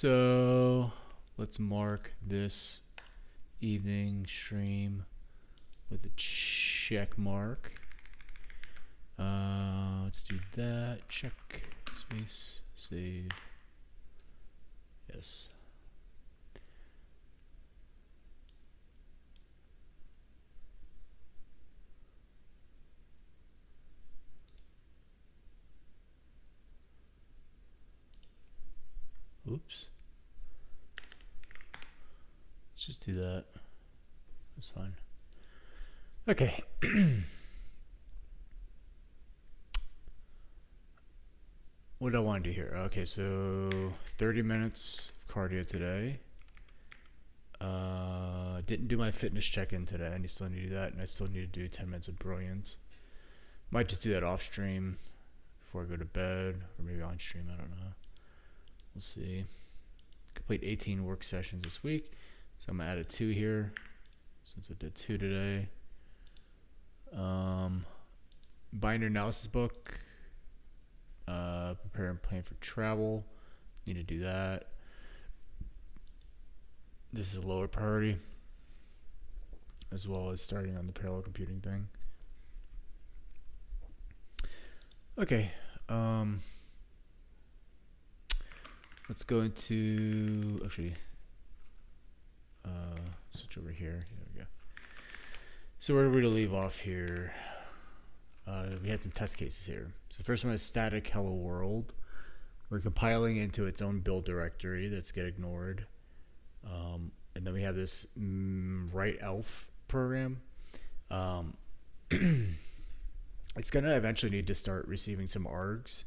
So let's mark this evening stream with a check mark. Let's do that. Check, space, save. Yes. Oops. Let's just do that. That's fine. Okay. What do I want to do here? Okay, so 30 minutes of cardio today. Didn't do my fitness check-in today. I still need to do that, and I still need to do 10 minutes of brilliance. Might just do that off stream before I go to bed, or maybe on stream. I don't know. We'll see. Complete 18 work sessions this week, so I'm gonna add a 2 here since I did 2 today. Binder analysis book. Prepare and plan for travel. Need to do that. This is a lower priority, as well as starting on the parallel computing thing. Okay. Let's go into, actually, switch over here. There we go. So where are we to leave off here? We had some test cases here. So the first one is static hello world. We're compiling into its own build directory that's get ignored. And then we have this write elf program. It's going to eventually need to start receiving some args,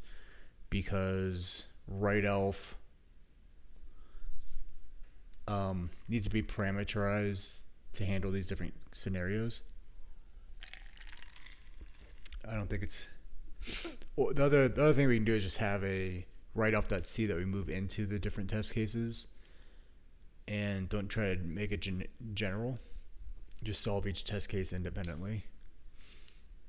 because write elf needs to be parameterized to handle these different scenarios. I don't think it's... Well, the other thing we can do is just have a write-off.c that we move into the different test cases, and don't try to make it general. Just solve each test case independently.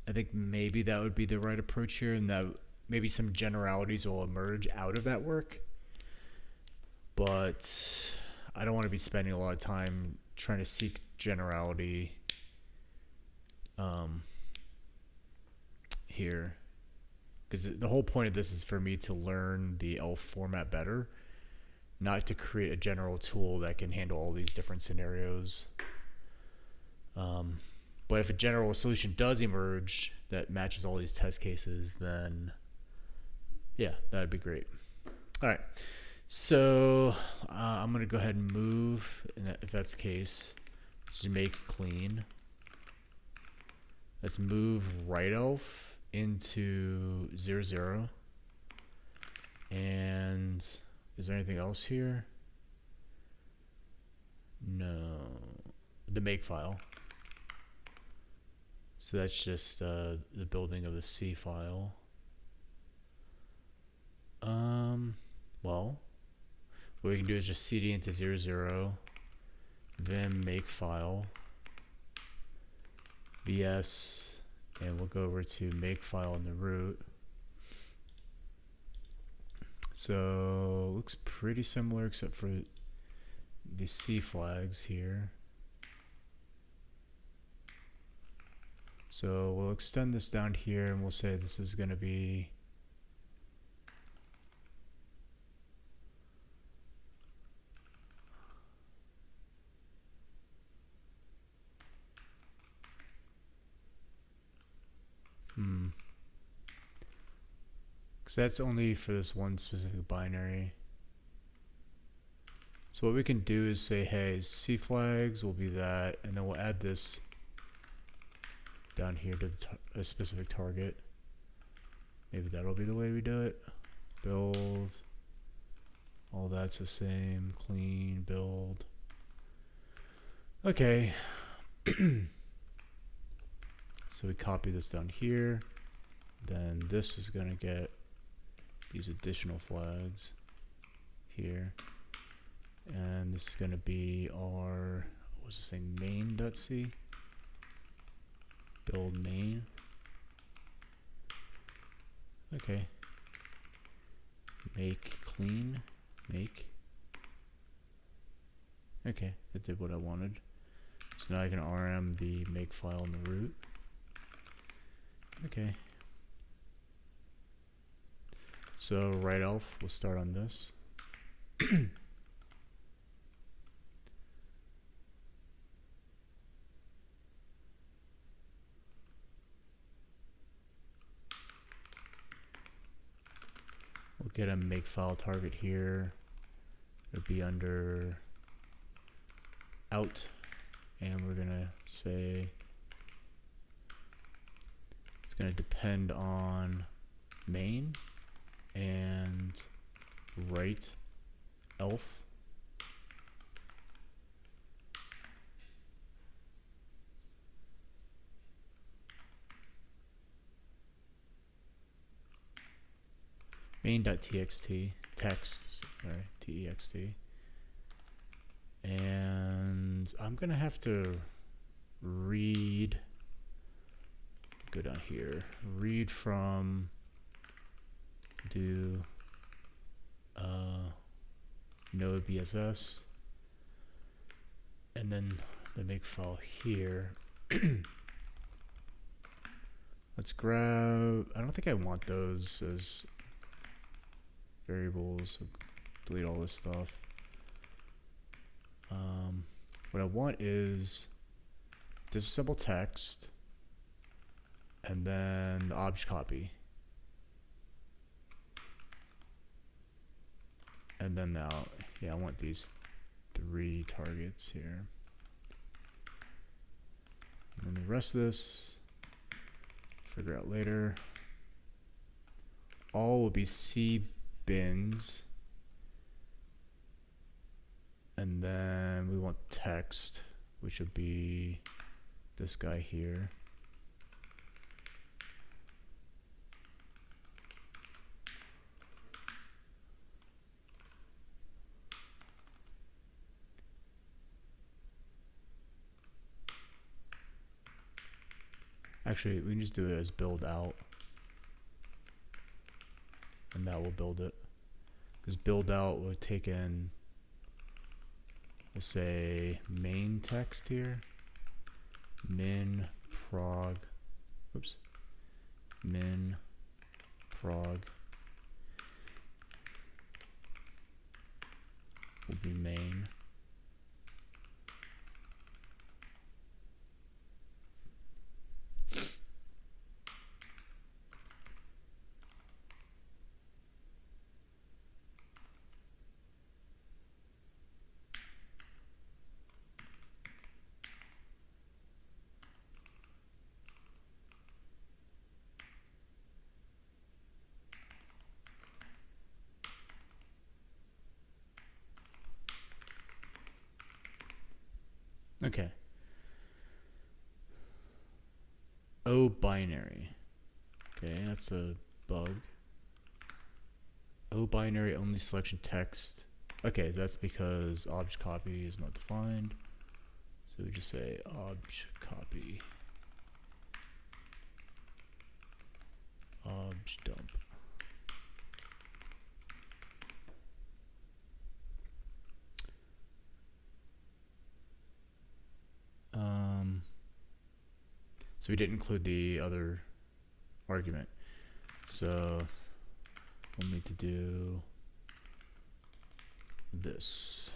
I think maybe that would be the right approach here, and that maybe some generalities will emerge out of that work. But I don't want to be spending a lot of time trying to seek generality here, because the whole point of this is for me to learn the ELF format better, not to create a general tool that can handle all these different scenarios. But if a general solution does emerge that matches all these test cases, then yeah, that'd be great. All right, so I'm gonna go ahead and move, and if that's the case, just make clean. Let's move write elf into 0, 0. And is there anything else here? No. The make file. So that's just the building of the C file. Well, what we can do is just cd into 0, 0, vim make file, vs, and we'll go over to make file in the root. So looks pretty similar except for the C flags here. So we'll extend this down here, and we'll say this is going to be because that's only for this one specific binary. So what we can do is say, hey, C flags will be that, and then we'll add this down here to a specific target. Maybe that'll be the way we do it. Build, all that's the same, clean, build. Okay. So we copy this down here, then this is going to get these additional flags here, and this is going to be our, what was this thing, main.c, build main. Okay, make clean, make, Okay, it did what I wanted. So now I can RM the make file in the root. Okay. So write elf, we'll start on this. We'll get a makefile target here. It'll be under out, and we're gonna say it's gonna depend on main and write elf. Main.txt text, sorry, text, and I'm gonna have to read. Go down here. Read from do node BSS, and then the makefile here. Let's grab. I don't think I want those as variables, so delete all this stuff. What I want is disassemble text and then the object copy, and then now, yeah, I want these 3 targets here, and then the rest of this figure out later. All will be C bins, and then we want text, which would be this guy here. Actually, we can just do it as build out, and that will build it. Because build out would take in, we'll say main text here, min prog, oops, min prog will be main. Okay. O binary. Okay, that's a bug. O binary only selection text. Okay, that's because object copy is not defined. So we just say object copy. Obj dump. So we didn't include the other argument. So we'll need to do this.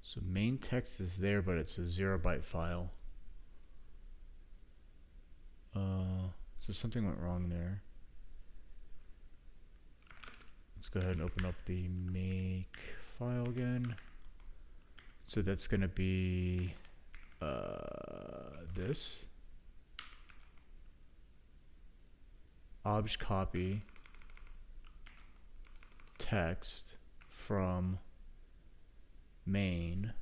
So main text is there, but it's a 0-byte file. So something went wrong there. Let's go ahead and open up the make file again. So that's going to be this. Object copy text from main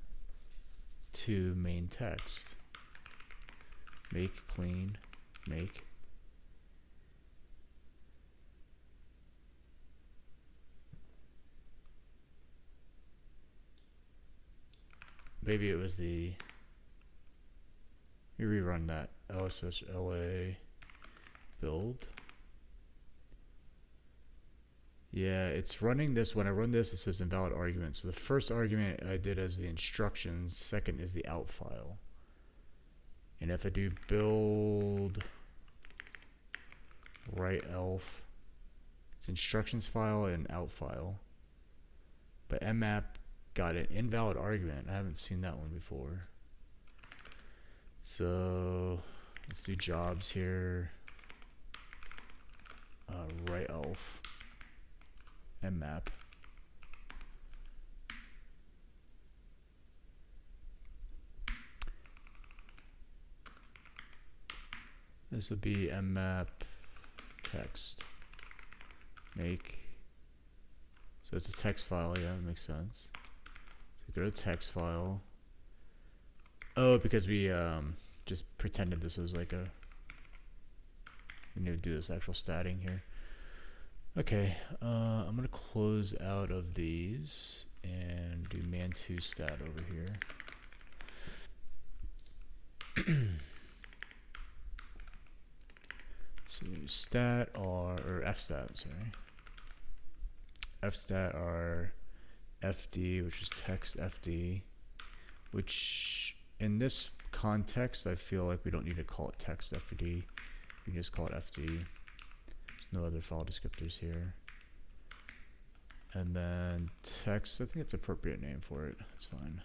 to main text. Make clean, make. maybe it was the, let me rerun that LSSLA build. Yeah, it's running this. When I run this, it says invalid argument. So the first argument I did as the instructions, second is the out file. And if I do build write elf, it's instructions file and out file. But mmap got an invalid argument. I haven't seen that one before. So let's do jobs here. Write elf mmap. This will be mmap text make. So it's a text file. Yeah, that makes sense. So go to text file. Oh, because we just pretended this was like a, we need to do this actual statting here. Okay, I'm gonna close out of these and do man2 stat over here. So stat or fstat, sorry. Fstat are fd, which is text fd, which in this context I feel like we don't need to call it text fd. We can just call it fd. There's no other file descriptors here. And then text, I think it's appropriate name for it. That's fine.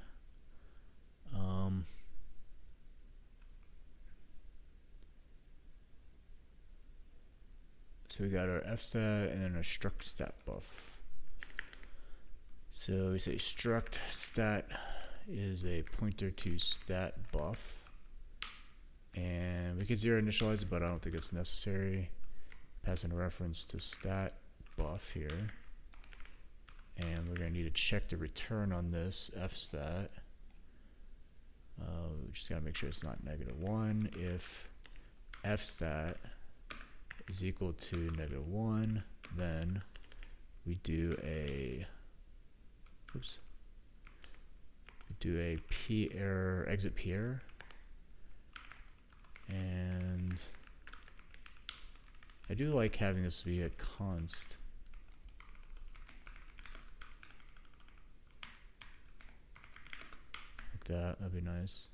So we got our fstat and then our struct stat buff. So we say struct stat is a pointer to stat buff, and we could zero initialize it, but I don't think it's necessary. Pass in a reference to stat buff here, and we're going to need to check the return on this fstat. We just got to make sure it's not -1. If fstat is equal to -1, then we do a, oops, we do a p error, exit p error, and I do like having this be a const. Like that, that'd be nice.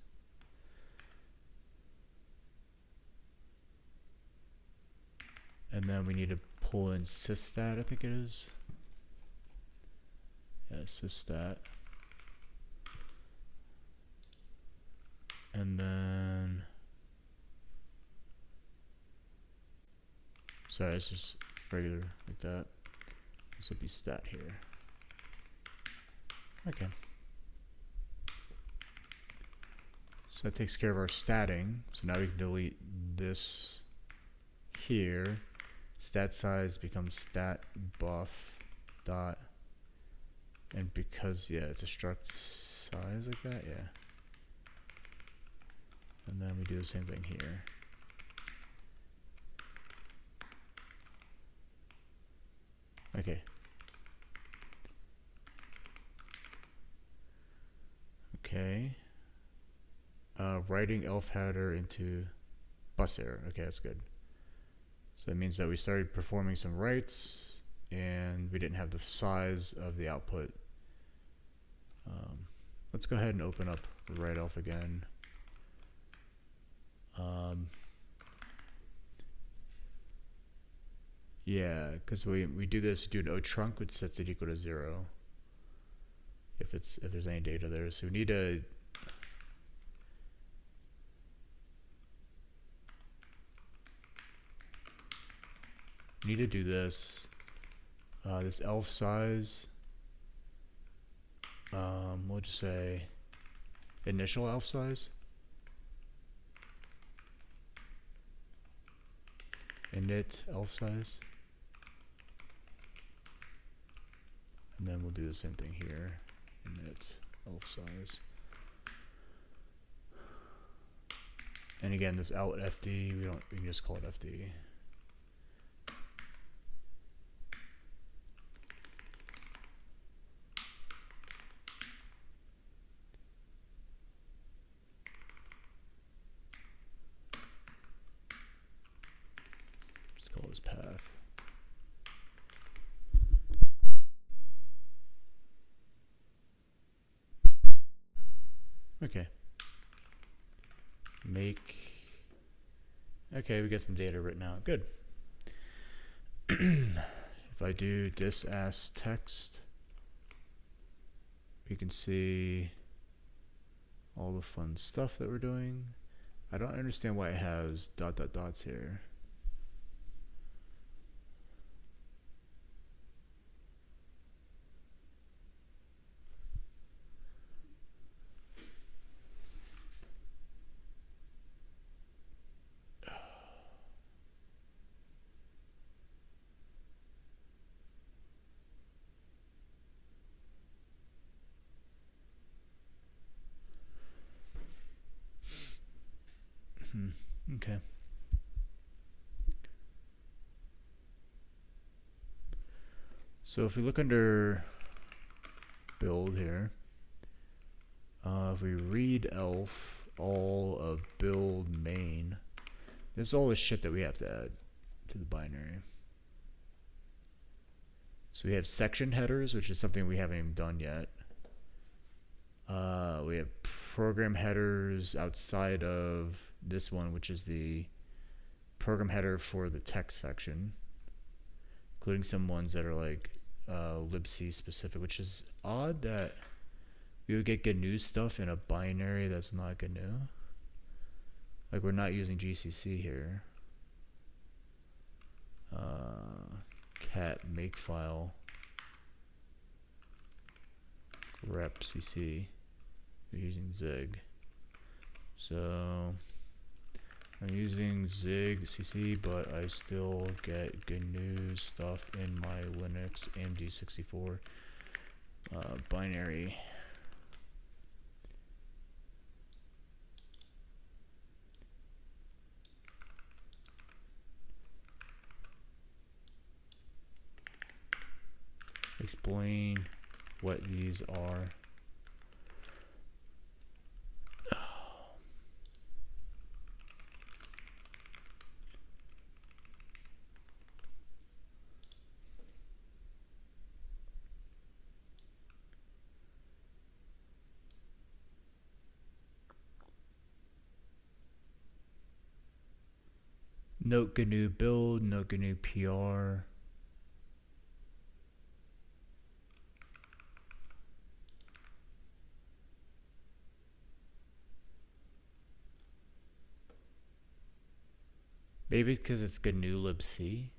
And then we need to pull in sysstat, I think it is. Yeah, sysstat. And then, sorry, it's just regular like that. This would be stat here. Okay. So that takes care of our statting. So now we can delete this here. Stat size becomes stat buff dot, and because, yeah, it's a struct size like that, yeah. And then we do the same thing here. Okay. Okay. Writing elf header into bus error. Okay, that's good. So that means that we started performing some writes and we didn't have the size of the output. Let's go ahead and open up write elf again. Yeah, because we do this, we do an otrunc, which sets it equal to 0 if there's any data there. So we need to do this. This elf size, we'll just say initial elf size. Init elf size. And then we'll do the same thing here. Init elf size. And again, this out fd, we can just call it fd. was path. Okay. Make. Okay, we get some data written out. Good. If I do this as text, we can see all the fun stuff that we're doing. I don't understand why it has dot dot dots here. Okay. So if we look under build here, if we read elf all of build main, this is all the shit that we have to add to the binary. So we have section headers, which is something we haven't even done yet. We have program headers outside of this one, which is the program header for the text section, including some ones that are like libc specific, which is odd that we would get GNU stuff in a binary that's not GNU. Like, we're not using GCC here. Cat makefile grep cc. We're using Zig. So I'm using Zig CC, but I still get GNU stuff in my Linux AMD64 binary. Explain what these are. Note GNU build, note GNU PR. Maybe because it's GNU libc.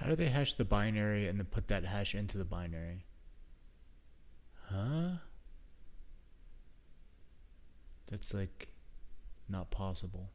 How do they hash the binary and then put that hash into the binary? Huh? That's like not possible.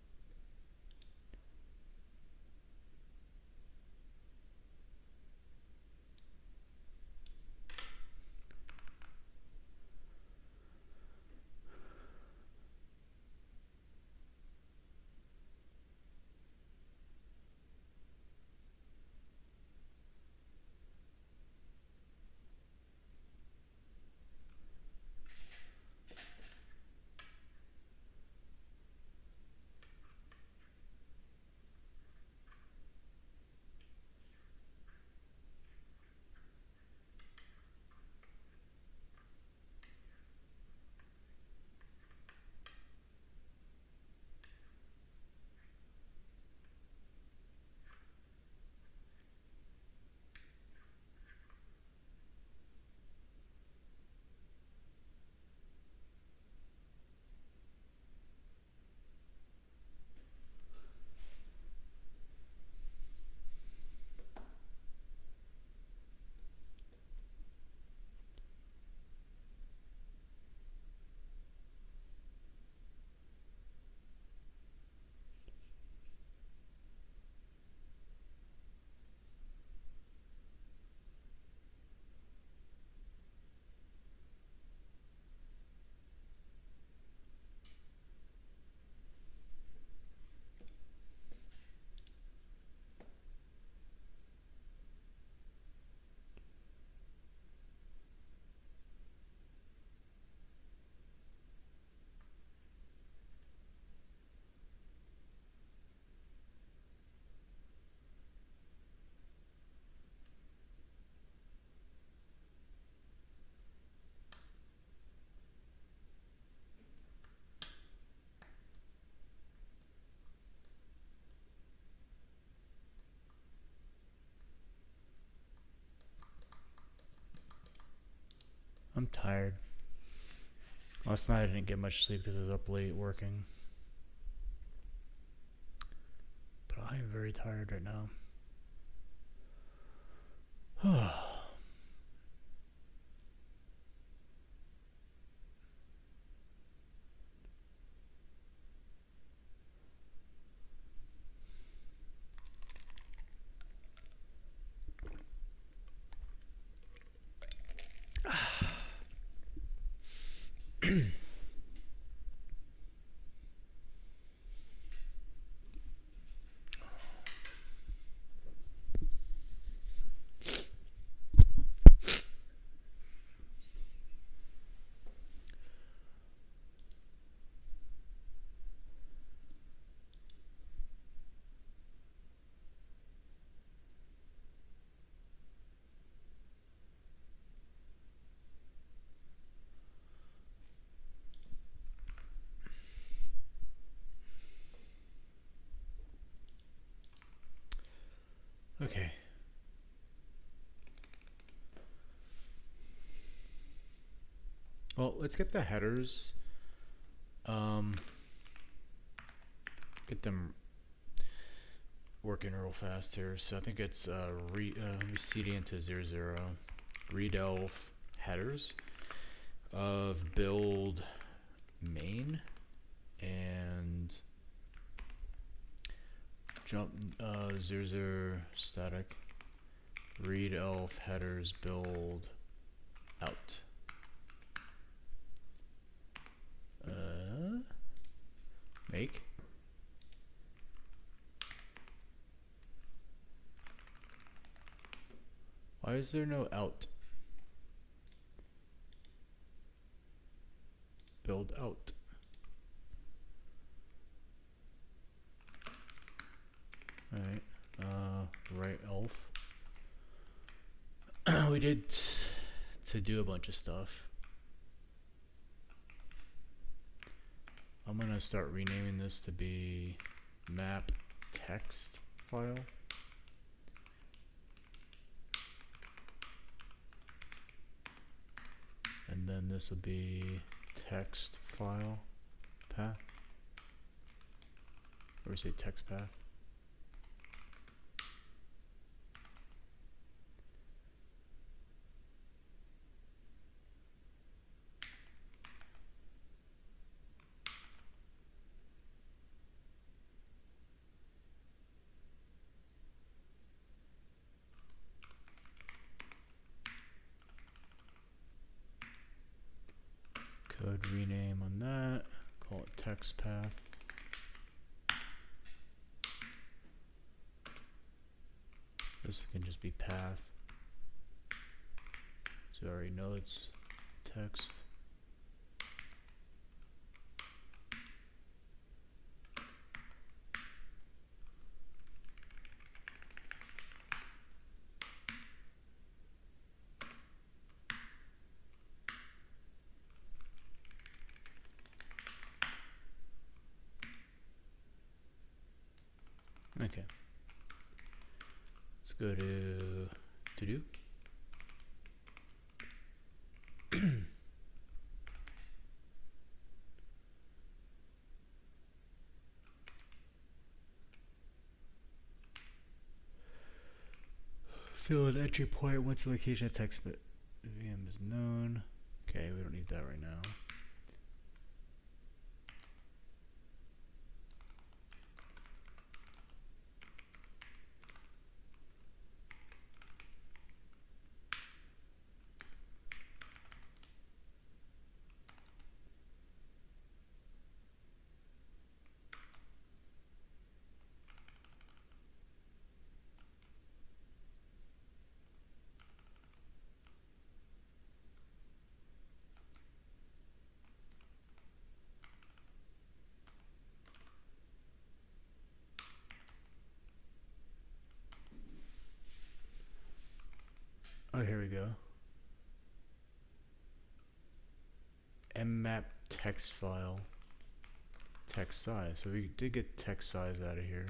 I'm tired. Last night I didn't get much sleep because I was up late working. But I am very tired right now. Okay. Well, let's get the headers. Get them working real fast here. So I think it's let me cd into 00. Readelf headers of build main and jump 00 static readelf headers build out. Make. Why is there no out? Build out. Alright. Right elf. We did to do a bunch of stuff. I'm gonna start renaming this to be map text file. And then this will be text file path. Or we say text path. rename on that, call it text path. This can just be path. So I already know it's text. Okay. Let's go to do. Fill an entry point once the location of text VM is known. Okay, we don't need that right now. Oh, here we go. mmap text file, text size. So we did get text size out of here.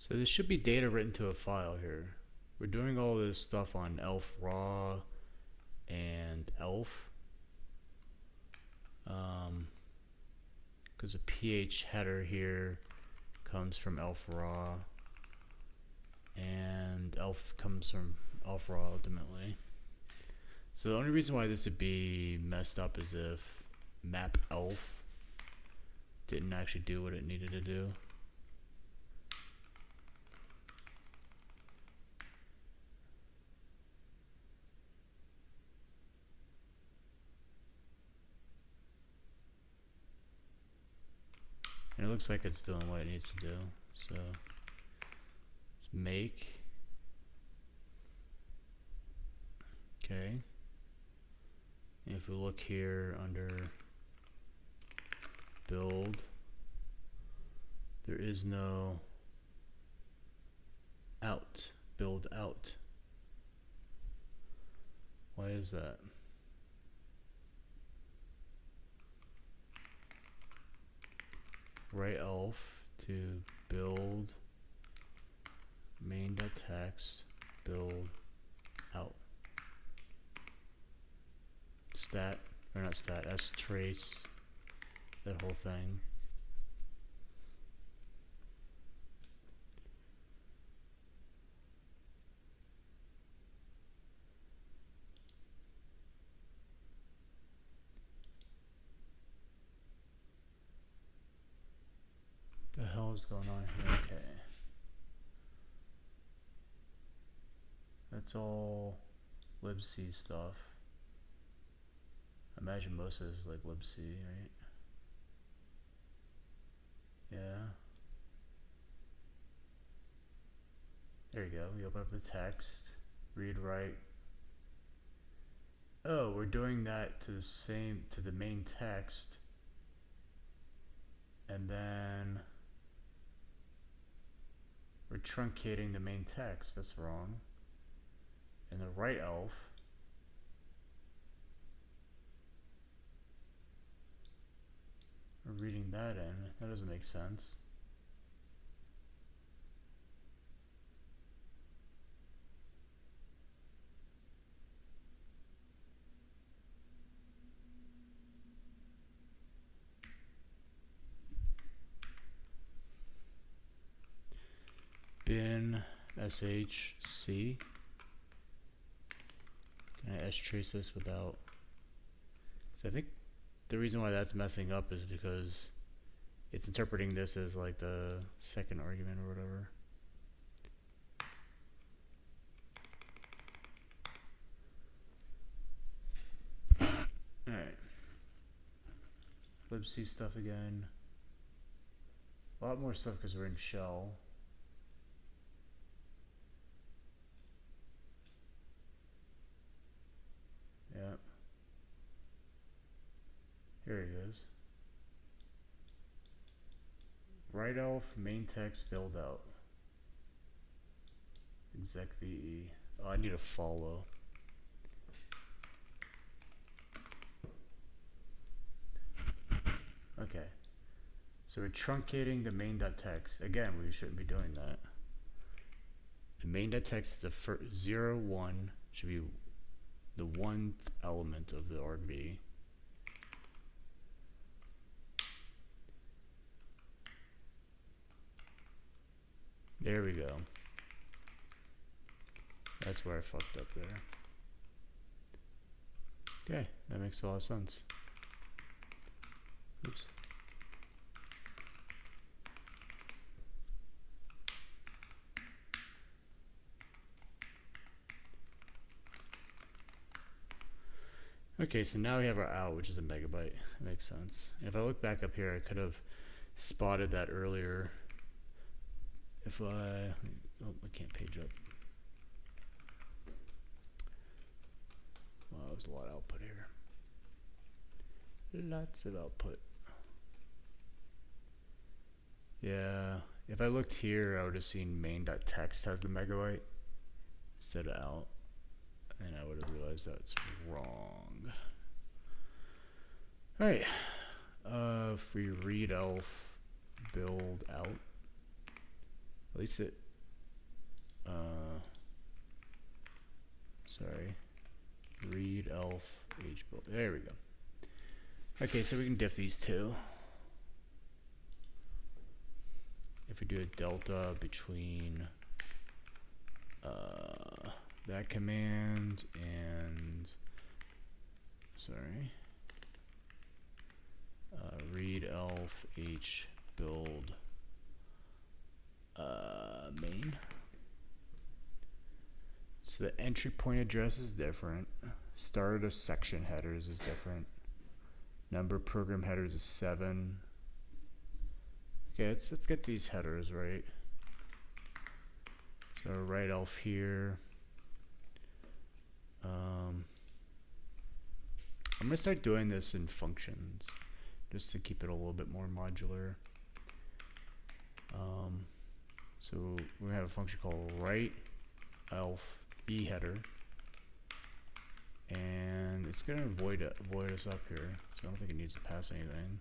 So this should be data written to a file here. We're doing all this stuff on elf raw and elf. Because the ph header here comes from elf raw, and elf comes from elf raw ultimately. So the only reason why this would be messed up is if map elf didn't actually do what it needed to do. And it looks like it's doing what it needs to do. So let's make. Okay. And if we look here under build, there is no out, build out. Why is that? Write elf to build main.text build out. Stat, or not stat, strace, that whole thing. hell's going on here? Okay. That's all libc stuff. I imagine most of this is like libc, right? Yeah. There you go. We open up the text, read, write. Oh, we're doing that to the main text, and then we're truncating the main text. That's wrong. And the right elf, we're reading that in. That doesn't make sense. Bin shc. Can I trace this without? So I think the reason why that's messing up is because it's interpreting this as like the second argument or whatever. Alright. libc stuff again. A lot more stuff because we're in shell. Yep. Here it is. Right elf, main text, build out. Exec VE. Oh, I need a follow. Okay. So we're truncating the main.text. Again, we shouldn't be doing that. The main.text is the first 0, 1 should be the 1th element of the argv. There we go. That's where I fucked up there. Okay, that makes a lot of sense. Oops. Okay, so now we have our out, which is a megabyte. That makes sense. If I look back up here, I could have spotted that earlier. If I, oh, I can't page up. Wow, there's a lot of output here. Lots of output. Yeah, if I looked here, I would have seen main.text has the megabyte instead of out. And I would have realized that's wrong. Alright. If we read elf build out, at least it sorry. Read elf h build. There we go. Okay, so we can diff these two. If we do a delta between that command and sorry, read elf h build main. So the entry point address is different. Start of section headers is different. Number of program headers is 7. Okay, let's get these headers right. So right elf here. I'm gonna start doing this in functions just to keep it a little bit more modular. So we have a function called right elf b header, and it's gonna void us up here. So I don't think it needs to pass anything.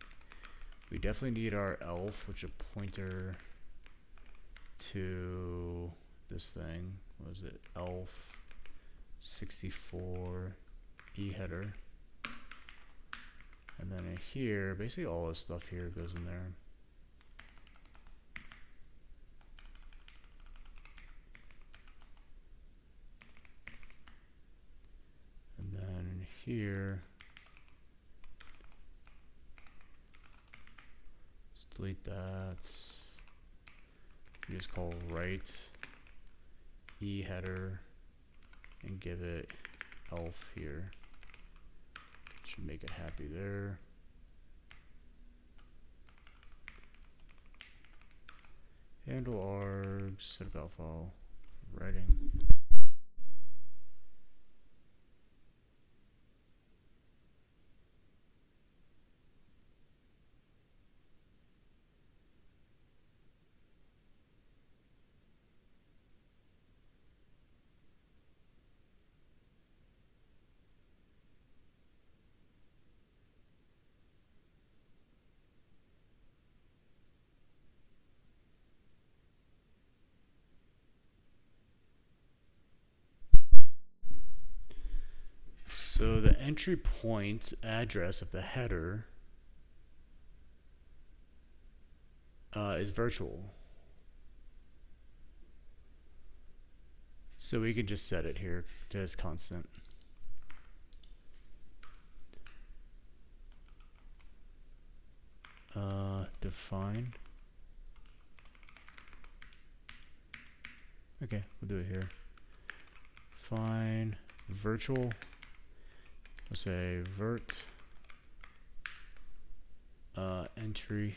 We definitely need our elf, which is a pointer to this thing. What was it? Elf 64 e header. And then in here, basically all this stuff here goes in there. And then in here, let's delete that. You just call write e header and give it elf here. Should make it happy there. Handle args, set about file, writing. So the entry point address of the header is virtual. So we can just set it here to as constant. Define. Okay, we'll do it here. Define virtual. We'll say vert entry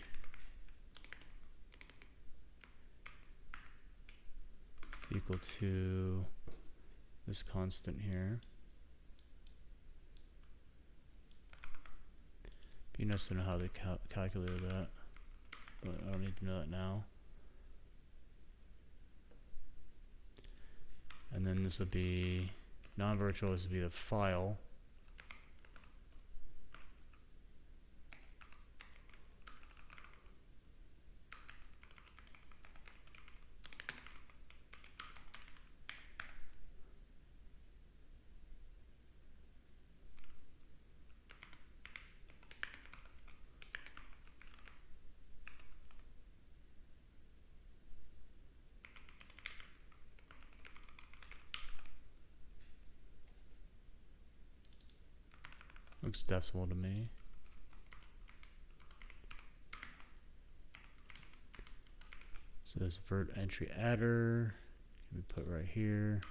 equal to this constant here. Be nice to know how they calculated that, but I don't need to know that now. And then this will be non-virtual. This will be the file. Looks decimal to me. So this vert entry adder can be put right here.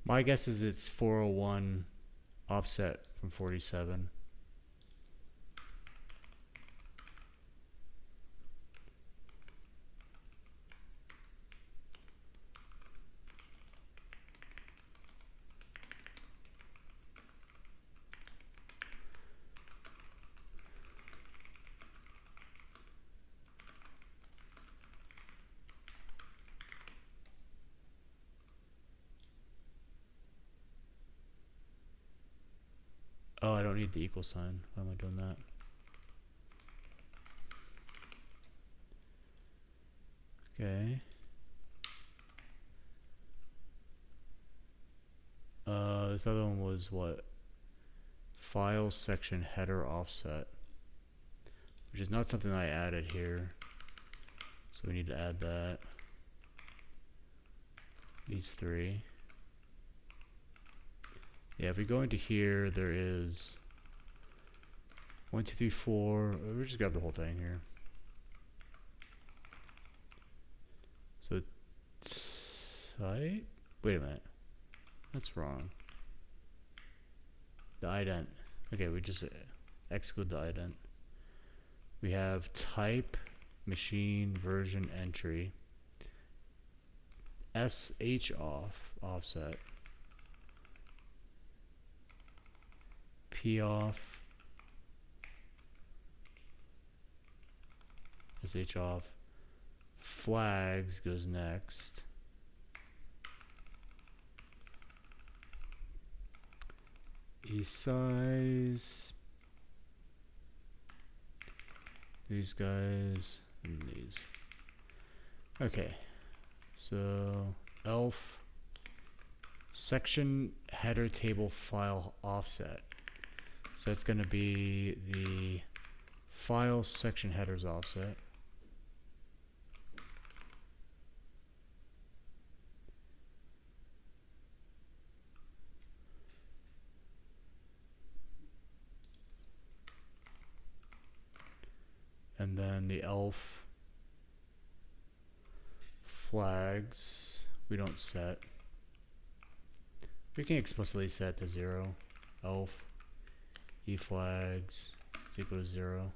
My guess is it's 401 offset from 47. Oh, I don't need the equal sign. Why am I doing that? Okay. This other one was what? File section header offset, which is not something I added here. So we need to add that. These three. Yeah, if we go into here, there is 1, 2, 3, 4. We'll just grab the whole thing here. So type. Wait a minute. That's wrong. The ident. Okay, we just exclude the ident. We have type, machine, version, entry, sh offset, p off, sh off, flags goes next. Size, these guys, and these. Okay, so elf section header table file offset. So that's going to be the file section headers offset. then the elf flags we don't set. We can explicitly set to 0. Elf e flags is equal to 0.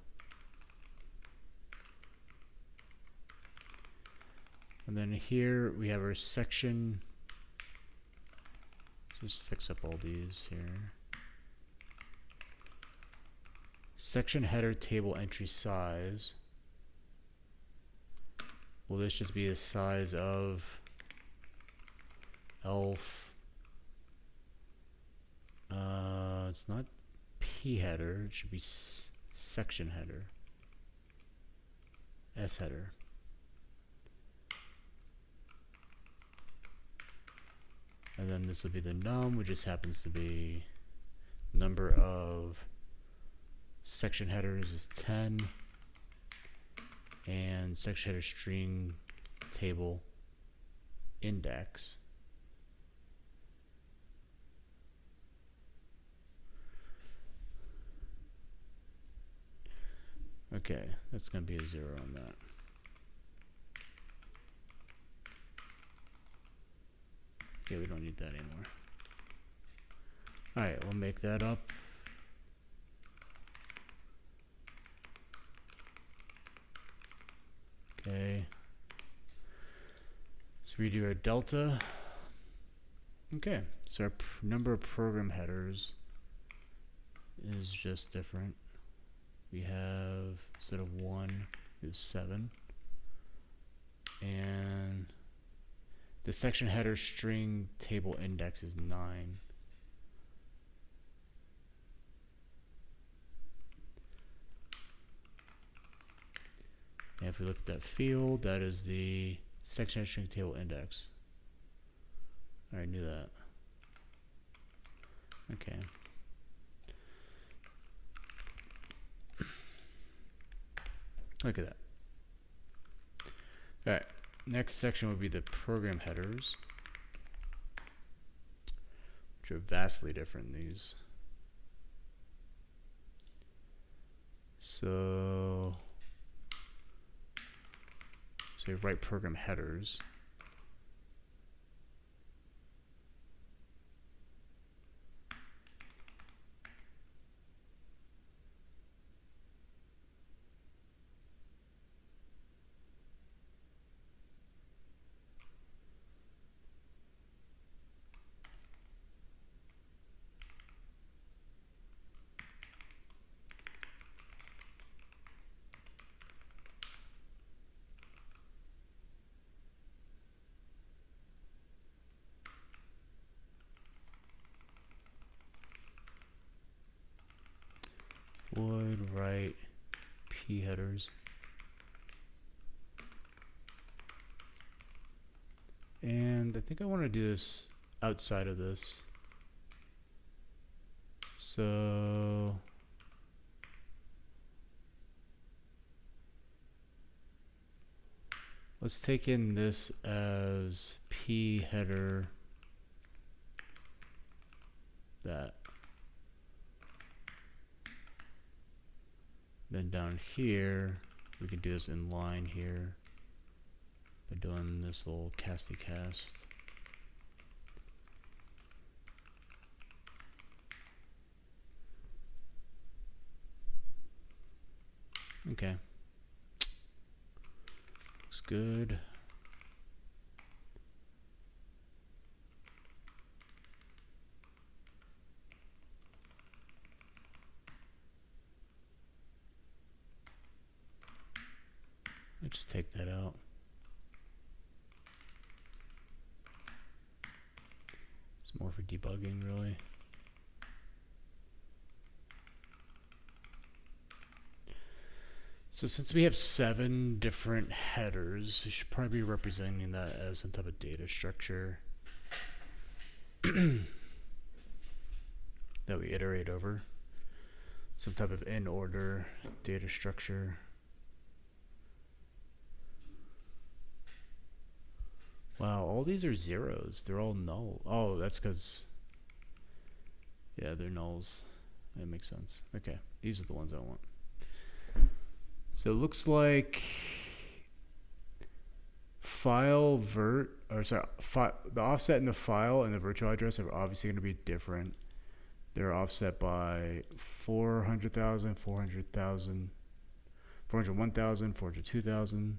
And then here we have our section. Just fix up all these here. Section header table entry size. Will this just be the size of elf? It's not p header. It should be section header. S header. And then this will be the num, which just happens to be number of section headers is 10, and section header string table index. Okay, that's going to be a 0 on that. Okay, we don't need that anymore. Alright, we'll make that up. Okay. So we do our delta. Okay, so our number of program headers is just different. We have, instead of 1, we have 7. And the section header string table index is 9. And if we look at that field, that is the section header string table index. I already knew that. Okay. Look at that. Alright, next section would be the program headers, which are vastly different than these. So you write program headers. Would write p headers, and I think I want to do this outside of this. So let's take in this as p header that. Then down here, we can do this in line here by doing this little casty cast. Okay. Looks good. Let's just take that out. It's more for debugging, really. So since we have 7 different headers, we should probably be representing that as some type of data structure that we iterate over. Some type of in order data structure. Wow, all these are zeros. They're all null. Oh, that's because, yeah, they're nulls. That makes sense. Okay, these are the ones I want. So it looks like the offset in the file and the virtual address are obviously going to be different. They're offset by 400,000, 400,000, 401,000, 402,000.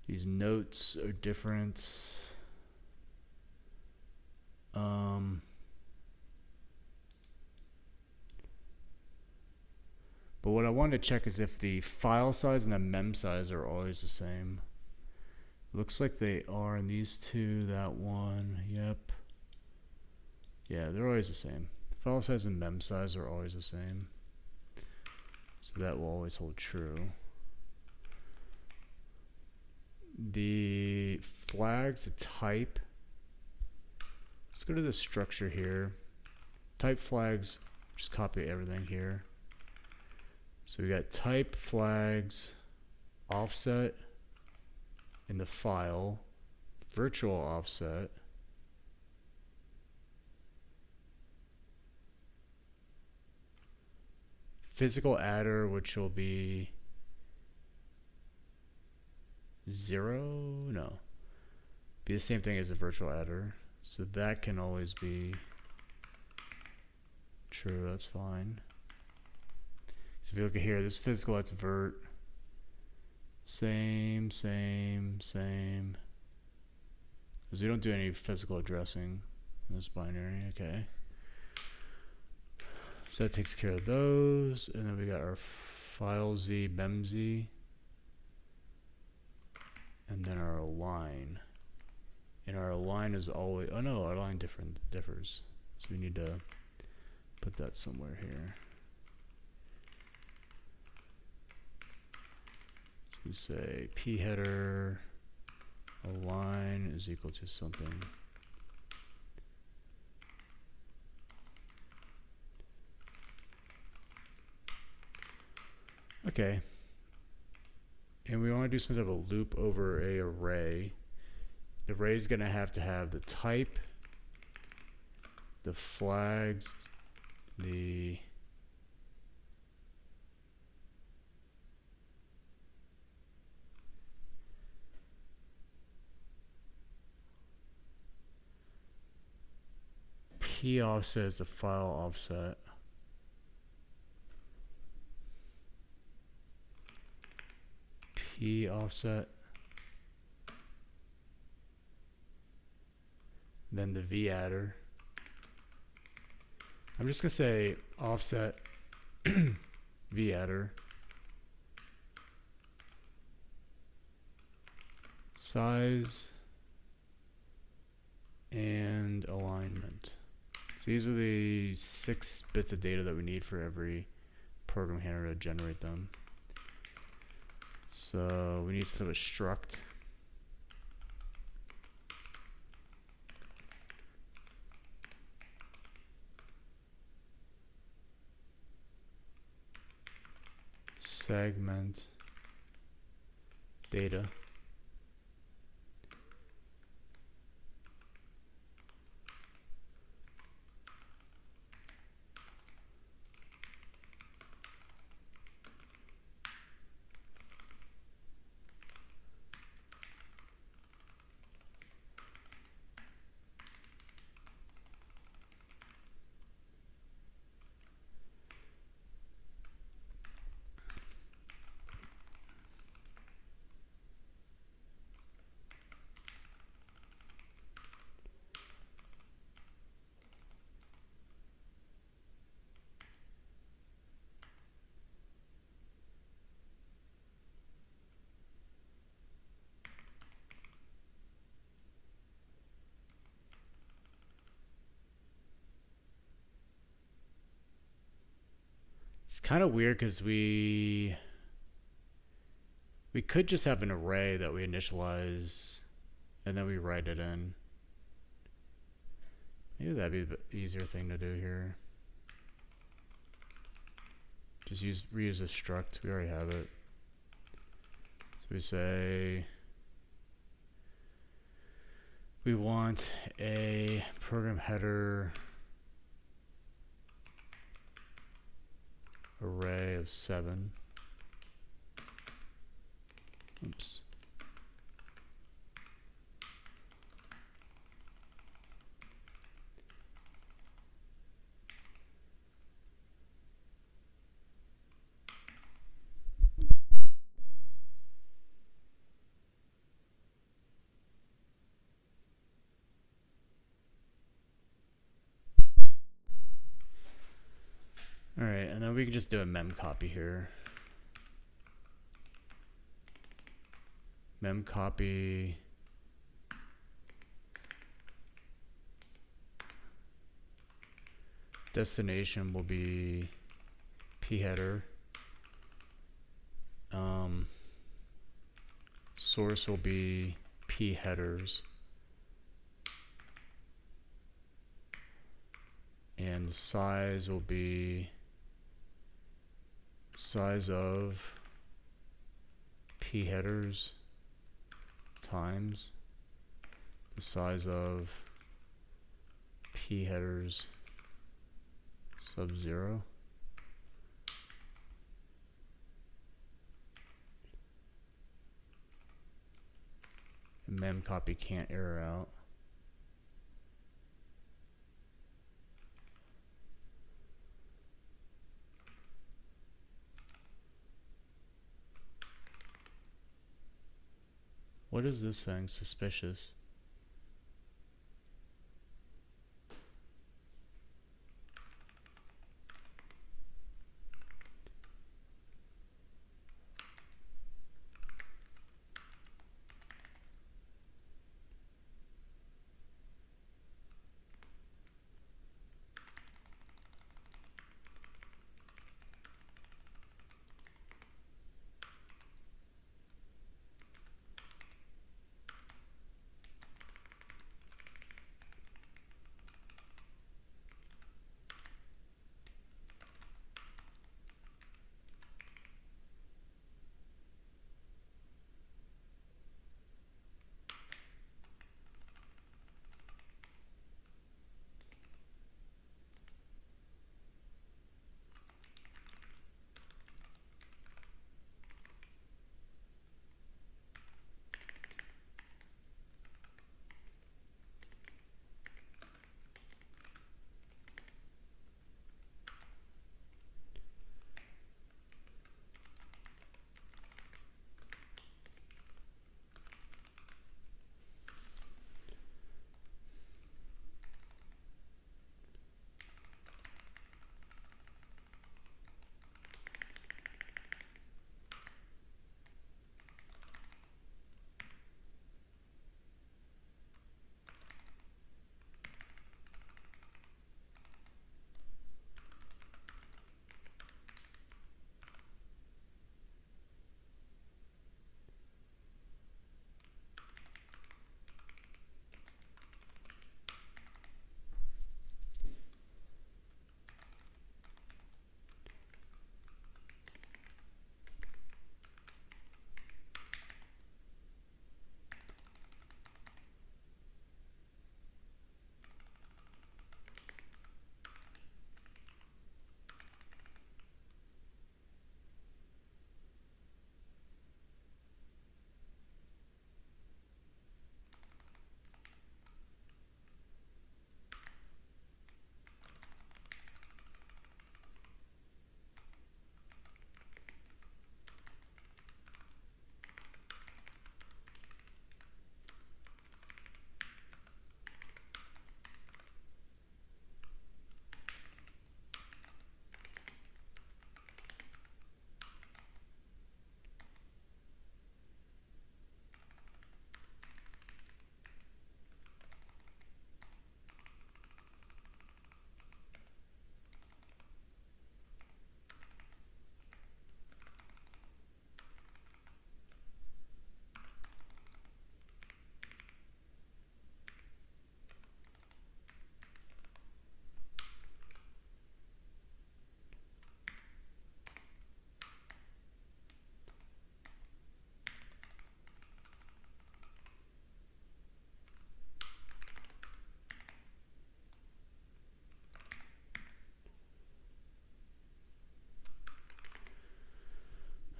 These notes are different. But what I wanted to check is if the file size and the mem size are always the same. Looks like they are in these two, that one, yep. Yeah, they're always the same. File size and mem size are always the same. So that will always hold true. The flags, the type. Let's go to the structure here. Type flags, just copy everything here. So we got type flags, offset in the file, virtual offset, physical adder, which will be 0, no, be the same thing as a virtual adder. So that can always be true, that's fine. So if you look at here, this physical, that's vert. Same. Because we don't do any physical addressing in this binary, okay. So that takes care of those. And then we got our file Z, mem Z. And then our align. And our align is always, oh no, our align differs. So we need to put that somewhere here. We say p header align is equal to something. Okay. And we want to do some type of loop over a array. The array is going to have the type, the flags, the P offset is the file offset. P offset. Then the V adder. I'm just going to say offset V adder. Size and alignment. So these are the 6 bits of data that we need for every program handler to generate them. So we need to have a struct. Segment data. It's kind of weird because we could just have an array that we initialize and then we write it in. Maybe that'd be the easier thing to do here. Just reuse a struct. We already have it. So we say we want a program header array of 7. Oops. Alright, and then we can just do a mem copy here. Mem copy. Destination will be p header. Source will be p headers. And the size will be size of p headers times the size of p headers sub 0. And mem copy can't error out. What is this thing? Suspicious.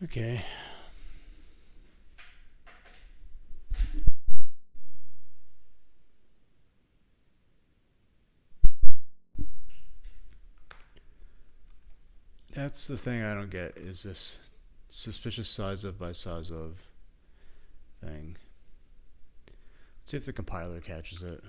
Okay. That's the thing I don't get, is this suspicious size of by size of thing. Let's see if the compiler catches it.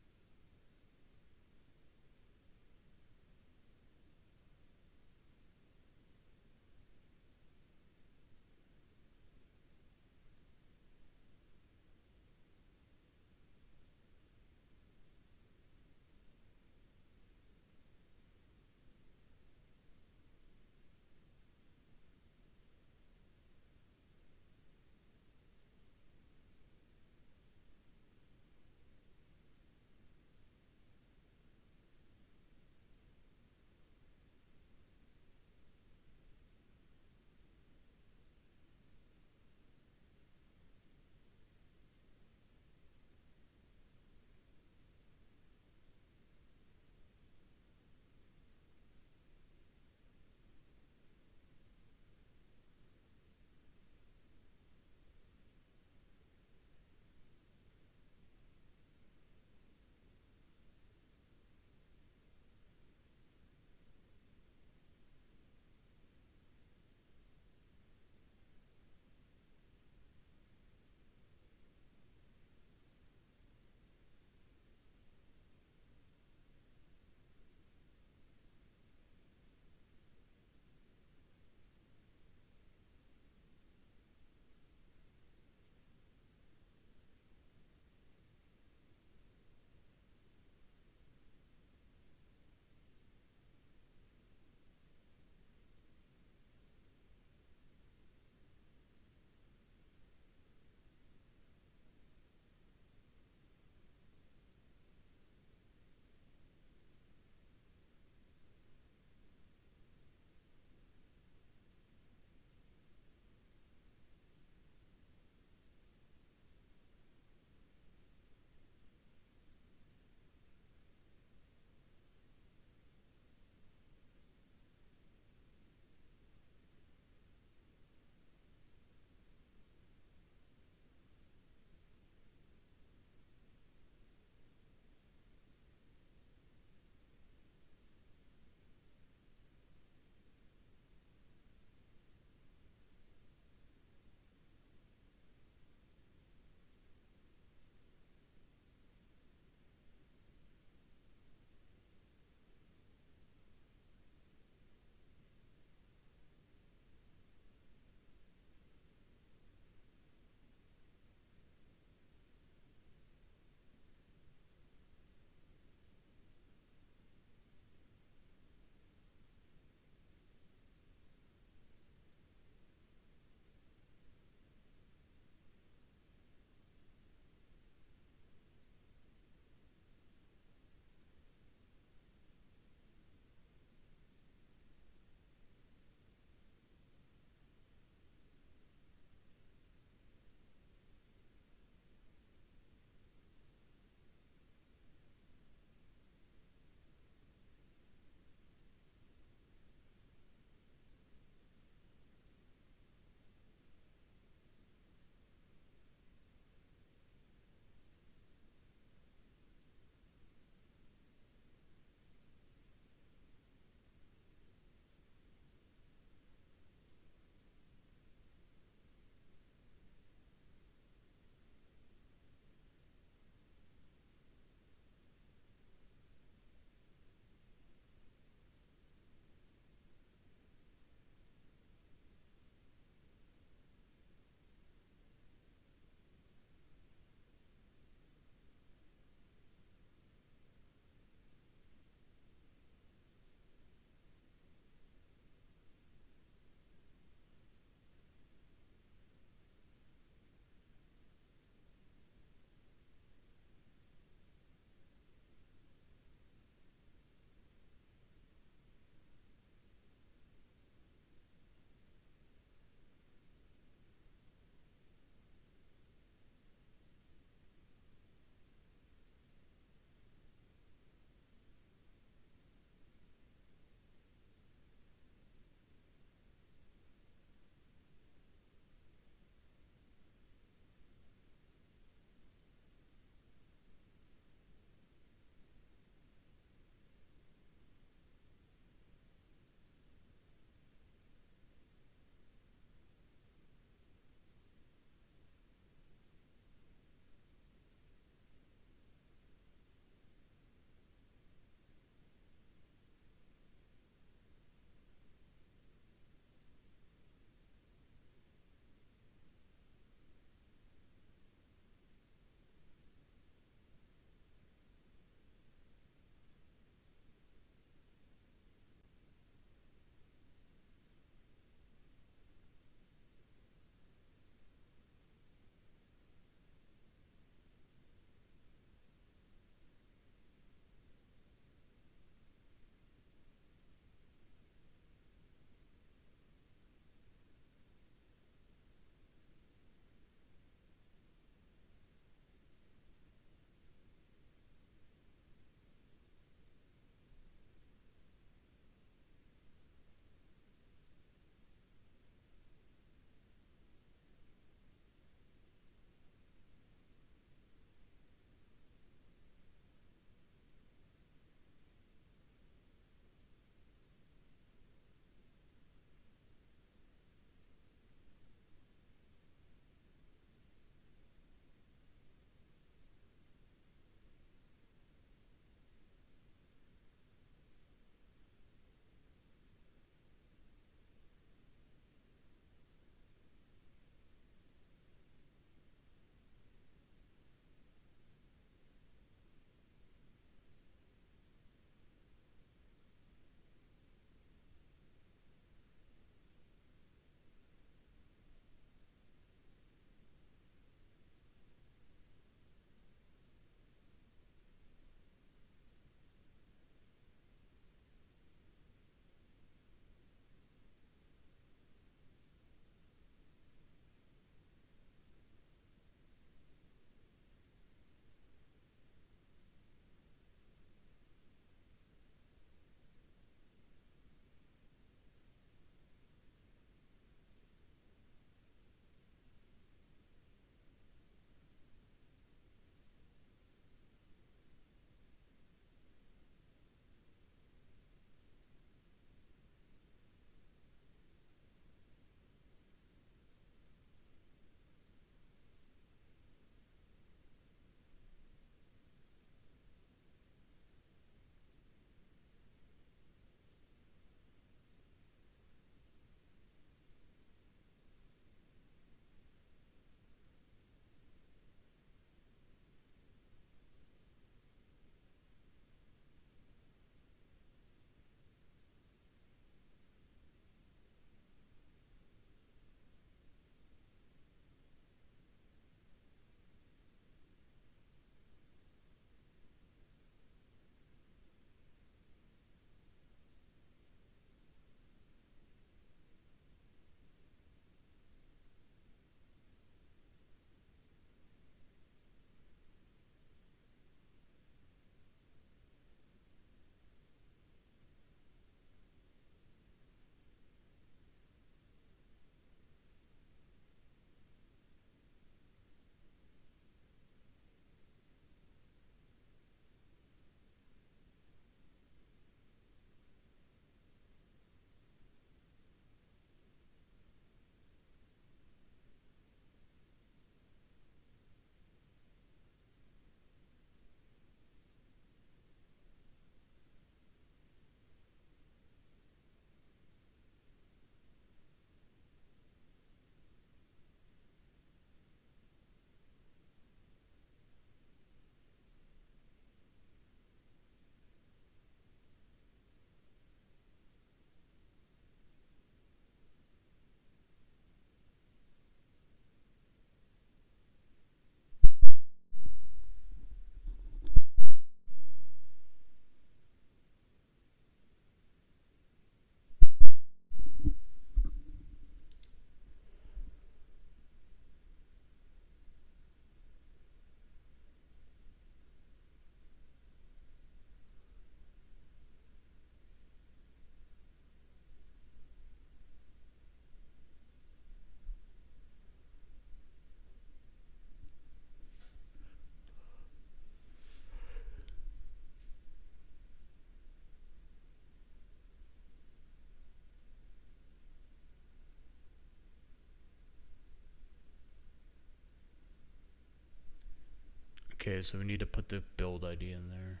Okay, so we need to put the build ID in there.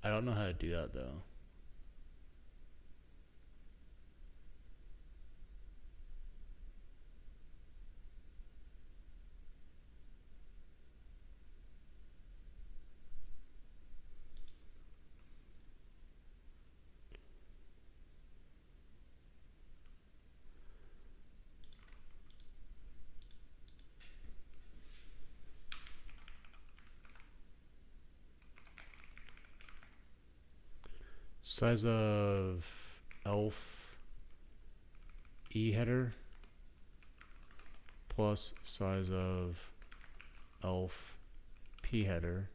I don't know how to do that though. Size of elf e header plus size of elf p header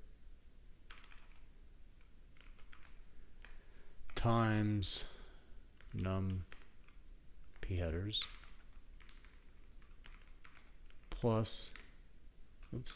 times num p headers plus, oops,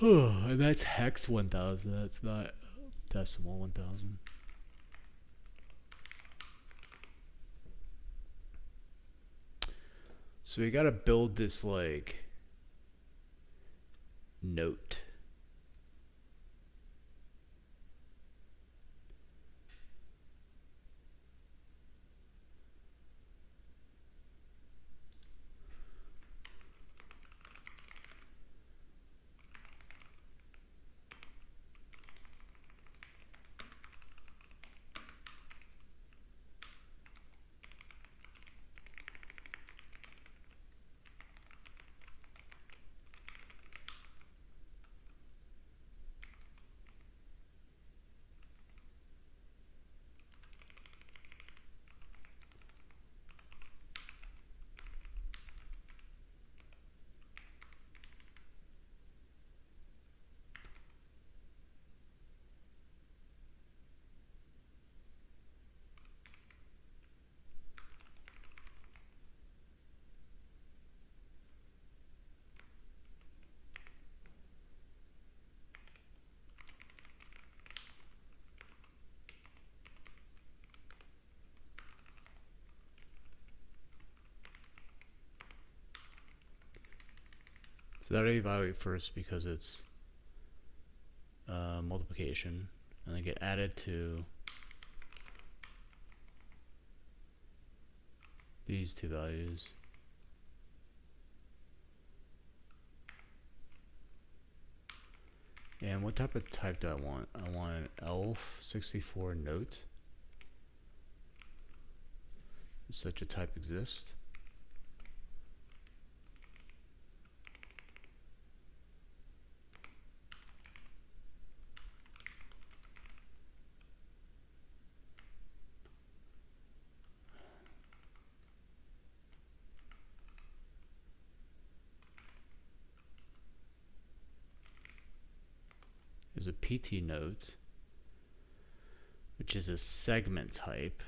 and that's hex 1000, that's not decimal 1000. So we gotta build this like note. So that I evaluate first because it's multiplication, and then get added to these two values. And what type of type do I want? I want an ELF64 note. Does such a type exist? There's a PT note, which is a segment type.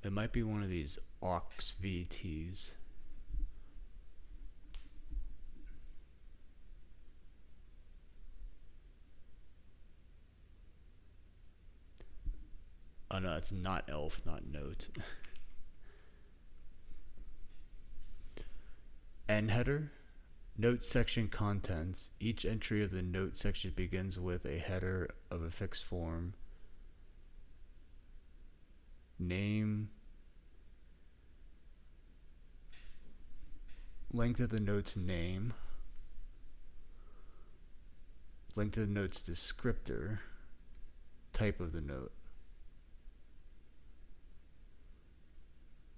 It might be one of these aux VTs. Oh no, it's not elf, not note. End header, note section contents. Each entry of the note section begins with a header of a fixed form. Name, length of the note's name, length of the note's descriptor, type of the note.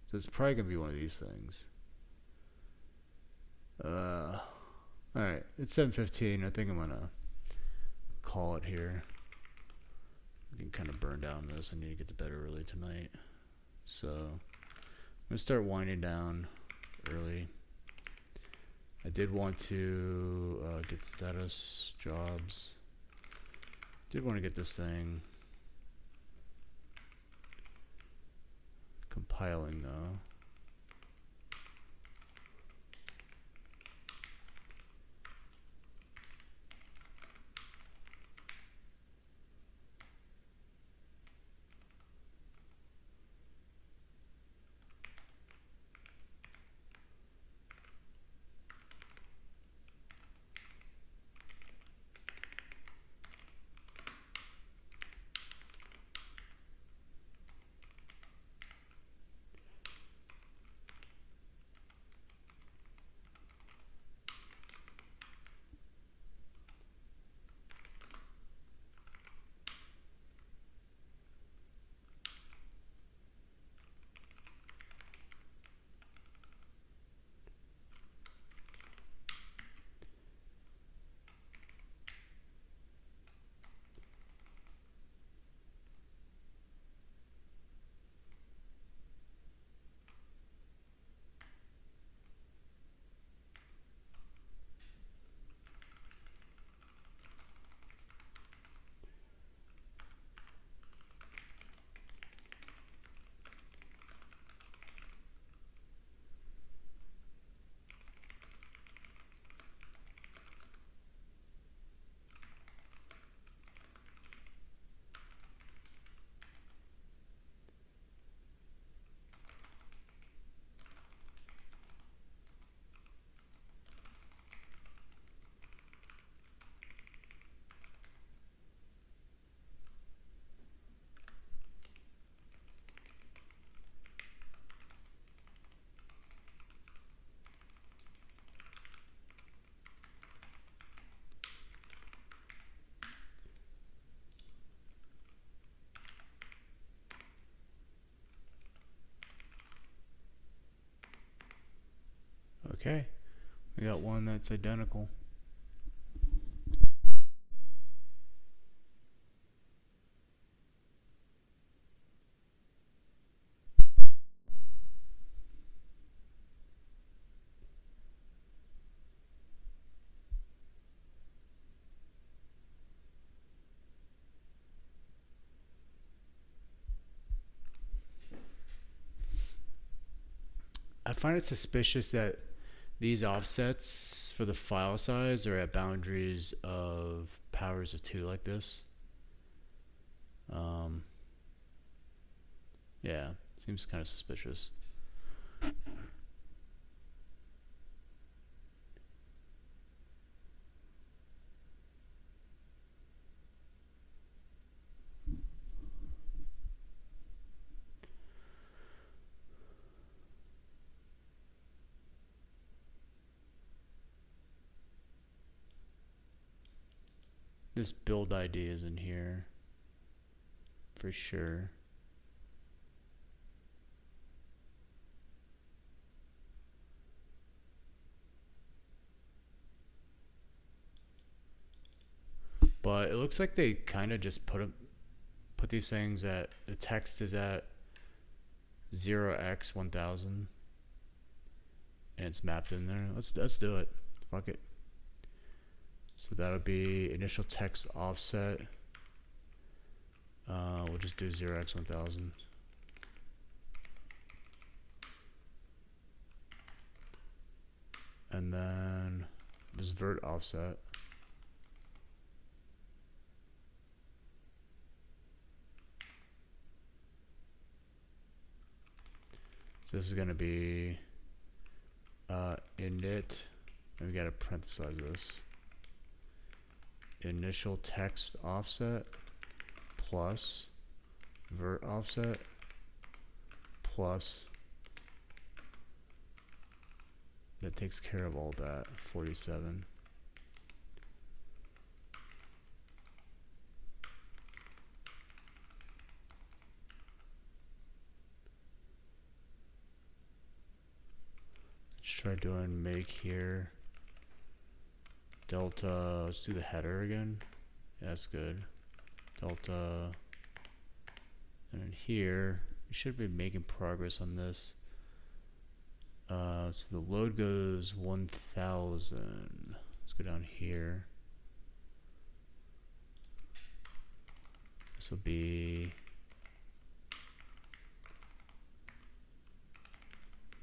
So it's probably going to be one of these things. Alright, it's 7:15. I think I'm going to call it here. I can kind of burn down this. I need to get to bed early tonight. So I'm going to start winding down early. I did want to get status jobs. Did want to get this thing compiling though. Okay, we got one that's identical. I find it suspicious that these offsets for the file size are at boundaries of powers of 2 like this. Yeah, seems kind of suspicious. This build ID is in here for sure. But it looks like they kind of just put these things at, the text is at 0x1000 and it's mapped in there. Let's do it. Fuck it. So that'll be initial text offset. We'll just do 0x1000. And then this vert offset. So this is going to be init, and we got to parenthesize this. Initial text offset plus vert offset plus that takes care of all that. 47. Let's try doing make here. Delta, let's do the header again. Yeah, that's good. Delta, and then here, we should be making progress on this. So the load goes 1000. Let's go down here. This will be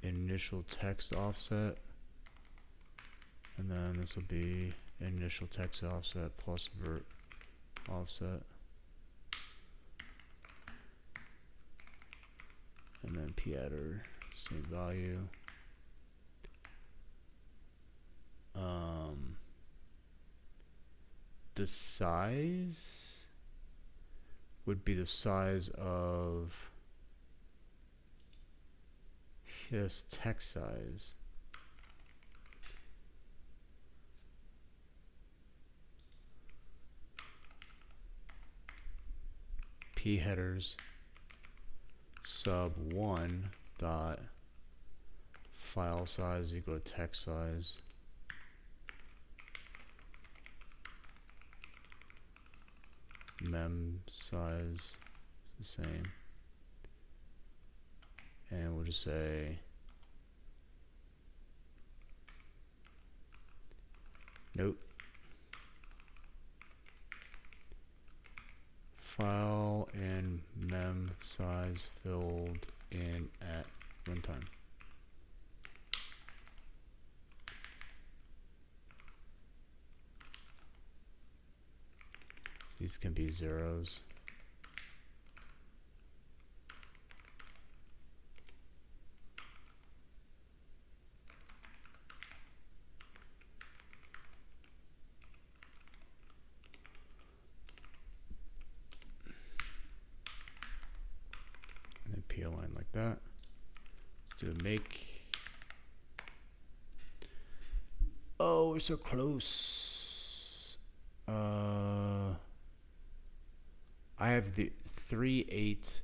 initial text offset, and then this will be initial text offset plus vert offset, and then p-adder, same value. The size would be the size of this text size. P headers sub 1 dot file size equal to text size. Mem size is the same, and we'll just say note file and mem size filled in at runtime. These can be zeros. And then P align like that. Let's do a make. Oh, we're so close. I have the 3/8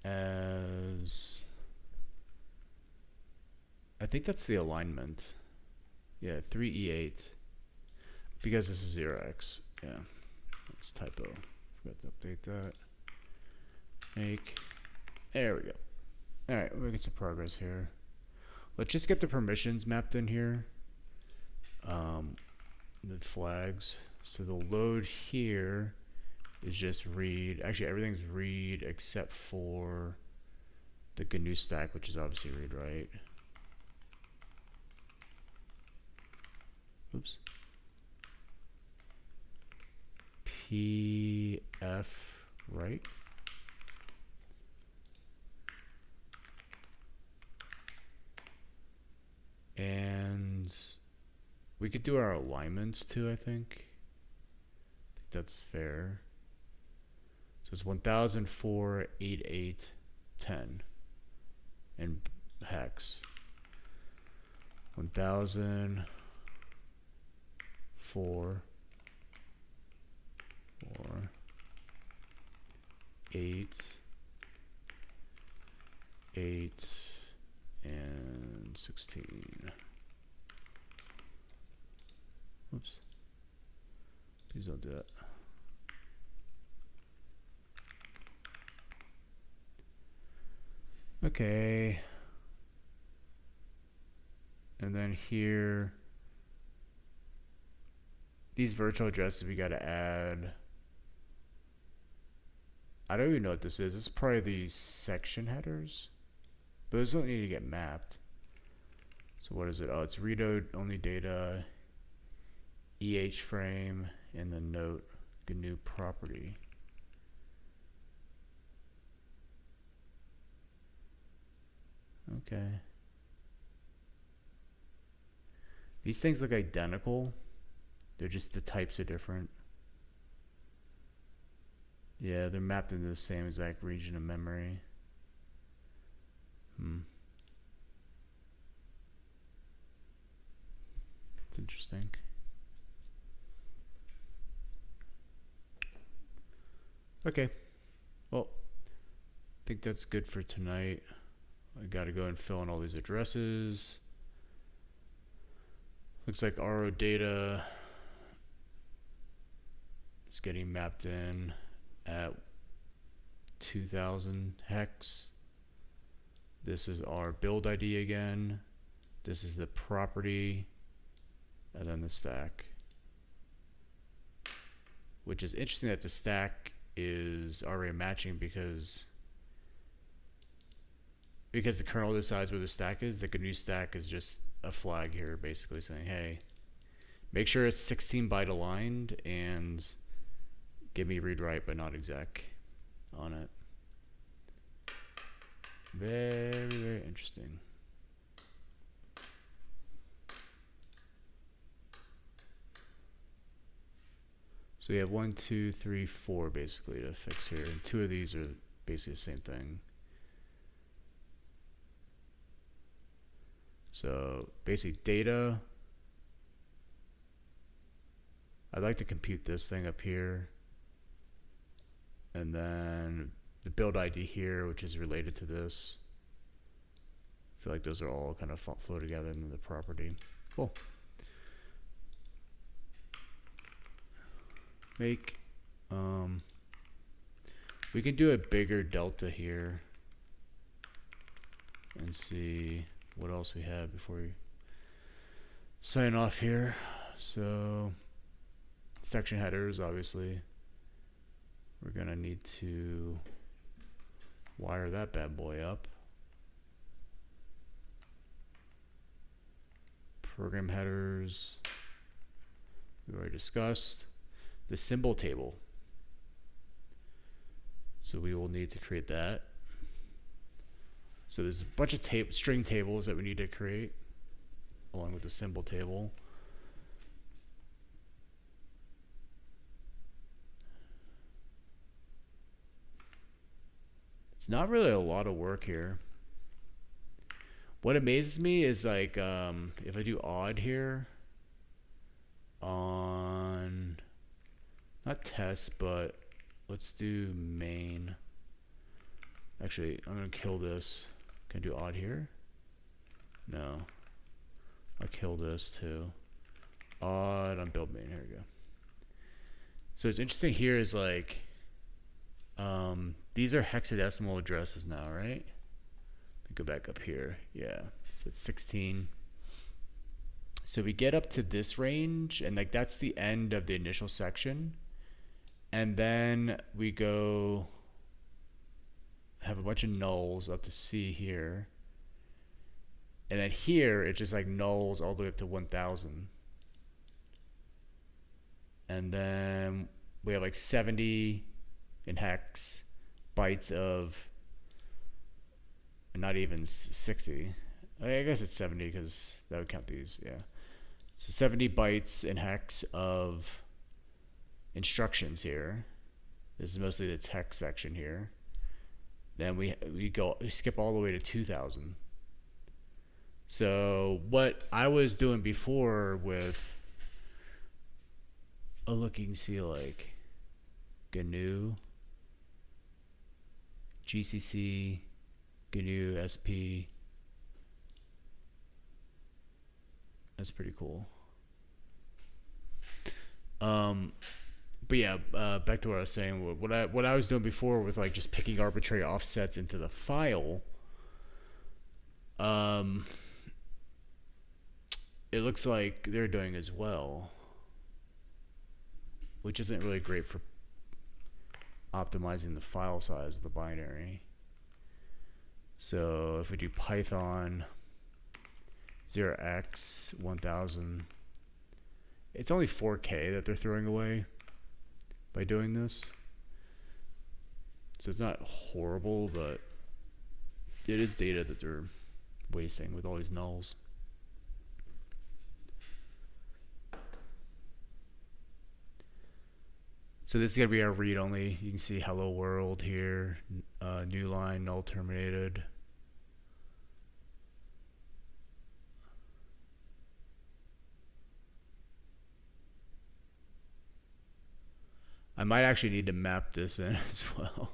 as, I think that's the alignment. Yeah, 3E8 because this is 0x. Yeah, that's typo. Forgot to update that. Make. There we go. All right, we're making some progress here. Let's just get the permissions mapped in here. The flags. So the load here is just read. Actually, everything's read except for the GNU stack, which is obviously read write. Oops. PF write. And we could do our alignments too, I think. That's fair. So it's 1004, 88, 10 in hex. 1004, 4, 8, 8, and 16. Oops. Please don't do that. Okay. And then here, these virtual addresses we gotta add. I don't even know what this is. It's probably the section headers, but those don't need to get mapped. So what is it? Oh, it's read only data, EH frame, and the note GNU property. Okay. These things look identical. They're just the types are different. Yeah, they're mapped into the same exact region of memory. That's interesting. Okay. Well, I think that's good for tonight. I gotta go and fill in all these addresses. Looks like RO data is getting mapped in at 2000 hex. This is our build ID again. This is the property, and then the stack. Which is interesting that the stack is already matching because the kernel decides where the stack is. The GNU stack is just a flag here basically saying, hey, make sure it's 16 byte aligned and give me read write but not exec on it. Very, very interesting. So we have 1, 2, 3, 4 basically to fix here, and 2 of these are basically the same thing. So basically data, I'd like to compute this thing up here, and then the build ID here, which is related to this. I feel like those are all kind of flow together in the property. Cool. Make, we can do a bigger delta here and see what else we have before we sign off here. So section headers, obviously we're gonna need to wire that bad boy up. Program headers we already discussed. The symbol table, so we will need to create that. So there's a bunch of string tables that we need to create along with the symbol table. It's not really a lot of work here. What amazes me is like if I do odd here on not test, but let's do main. Actually, I'm gonna kill this. Can I do odd here? No. I'll kill this too. Odd on build main. Here we go. So it's interesting here is like these are hexadecimal addresses now, right? Go back up here. Yeah. So it's 16. So we get up to this range, and like that's the end of the initial section. And then we go have a bunch of nulls up to C here. And then here, it's just like nulls all the way up to 1000. And then we have like 70 in hex bytes of, not even 60. I guess it's 70 because that would count these, yeah. So 70 bytes in hex of instructions here. This is mostly the text section here. Then we skip all the way to 2000. So what I was doing before with, oh look, you can see like GNU, GCC, GNU, SP. That's pretty cool. But yeah, back to what I was saying. What I was doing before with like just picking arbitrary offsets into the file, it looks like they're doing as well, which isn't really great for optimizing the file size of the binary. So if we do Python 0x1000, it's only 4K that they're throwing away by doing this. So it's not horrible, but it is data that they're wasting with all these nulls. So this is going to be our read only. You can see hello world here, new line, null terminated. I might actually need to map this in as well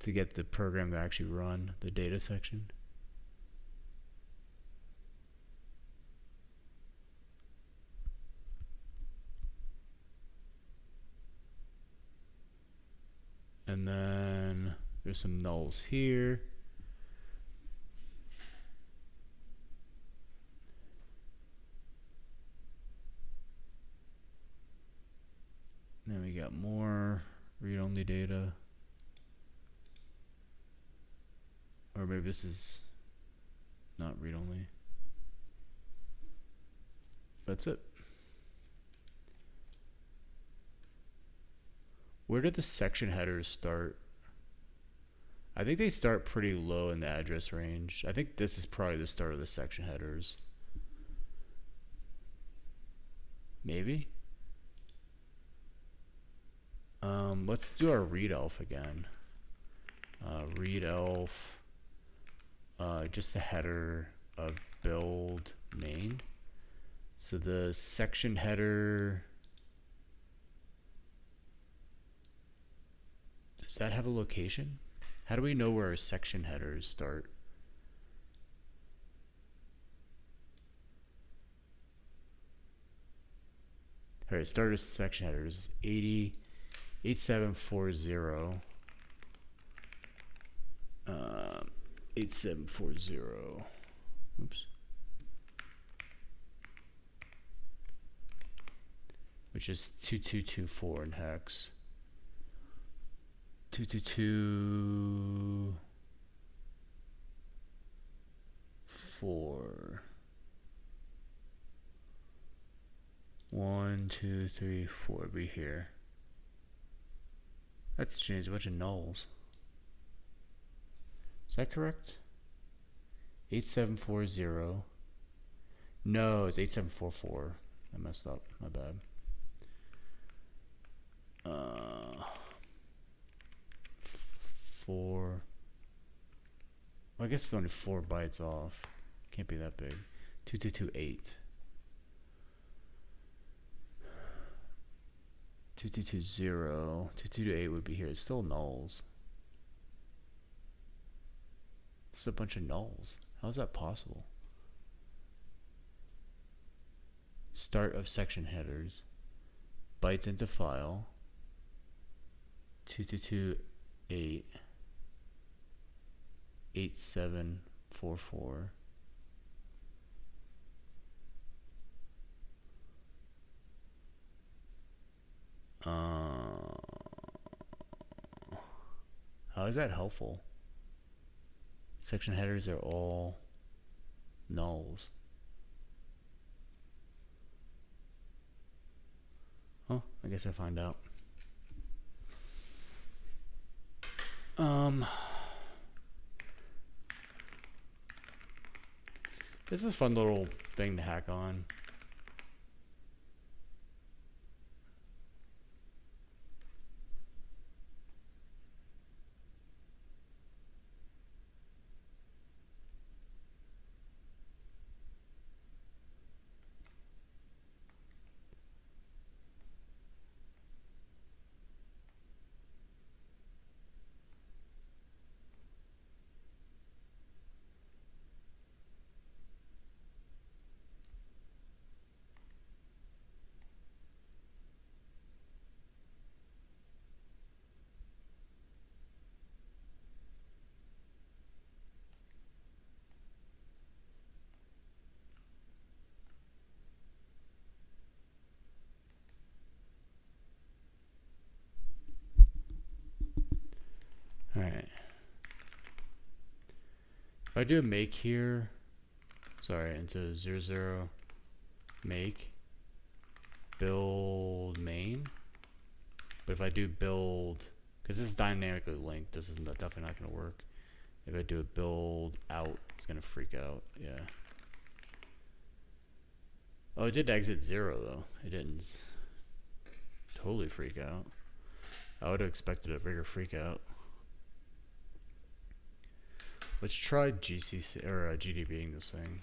to get the program to actually run the data section. And then there's some nulls here. Then we got more read-only data. Or maybe this is not read-only. That's it. Where did the section headers start? I think they start pretty low in the address range. I think this is probably the start of the section headers. Maybe? Let's do our readelf again. Readelf, just the header of build main. So the section header, does that have a location? How do we know where our section headers start? All right, start of section headers 8740. 8740. Oops. Which is 2224 in hex. 2224. 1, 2, 3, 4. Be here. That's changed a bunch of nulls. Is that correct? 8740. No, it's 8744. I messed up. My bad. 4. Well, I guess it's only 4 bytes off. Can't be that big. 2228. 2220. 2228 would be here. It's still nulls. It's a bunch of nulls. How is that possible? Start of section headers. Bytes into file. 2228. 8744. How is that helpful? Section headers are all nulls. Oh, I guess I'll find out. This is a fun little thing to hack on. Alright. If I do a make here, sorry, into 00 make build main, but if I do build, because this is dynamically linked, this is definitely not going to work. If I do a build out, it's going to freak out. Yeah. Oh, it did exit 0 though. It didn't totally freak out. I would have expected a bigger freak out. Let's try GCC or GDBing this thing.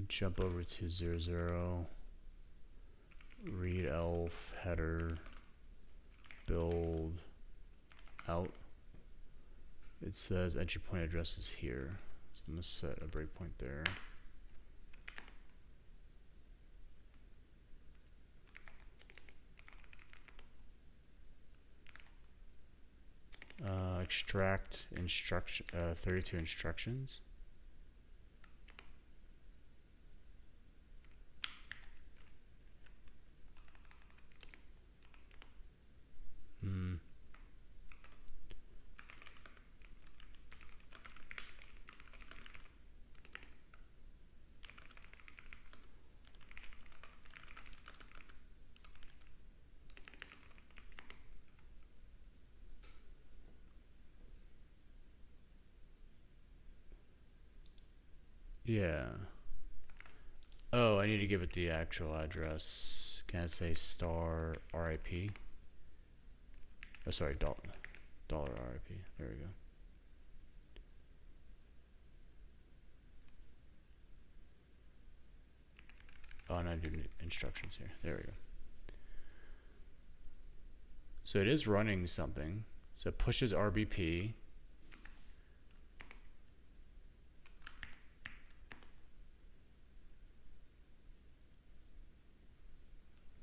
jump over to 00, read elf, header, build, out. It says entry point address is here. So I'm going to set a breakpoint there. Extract instruction 32 instructions. Yeah. Oh, I need to give it the actual address. Can I say star RIP? Oh, sorry, dollar RIP. There we go. Oh, and I do instructions here. There we go. So it is running something. So it pushes RBP.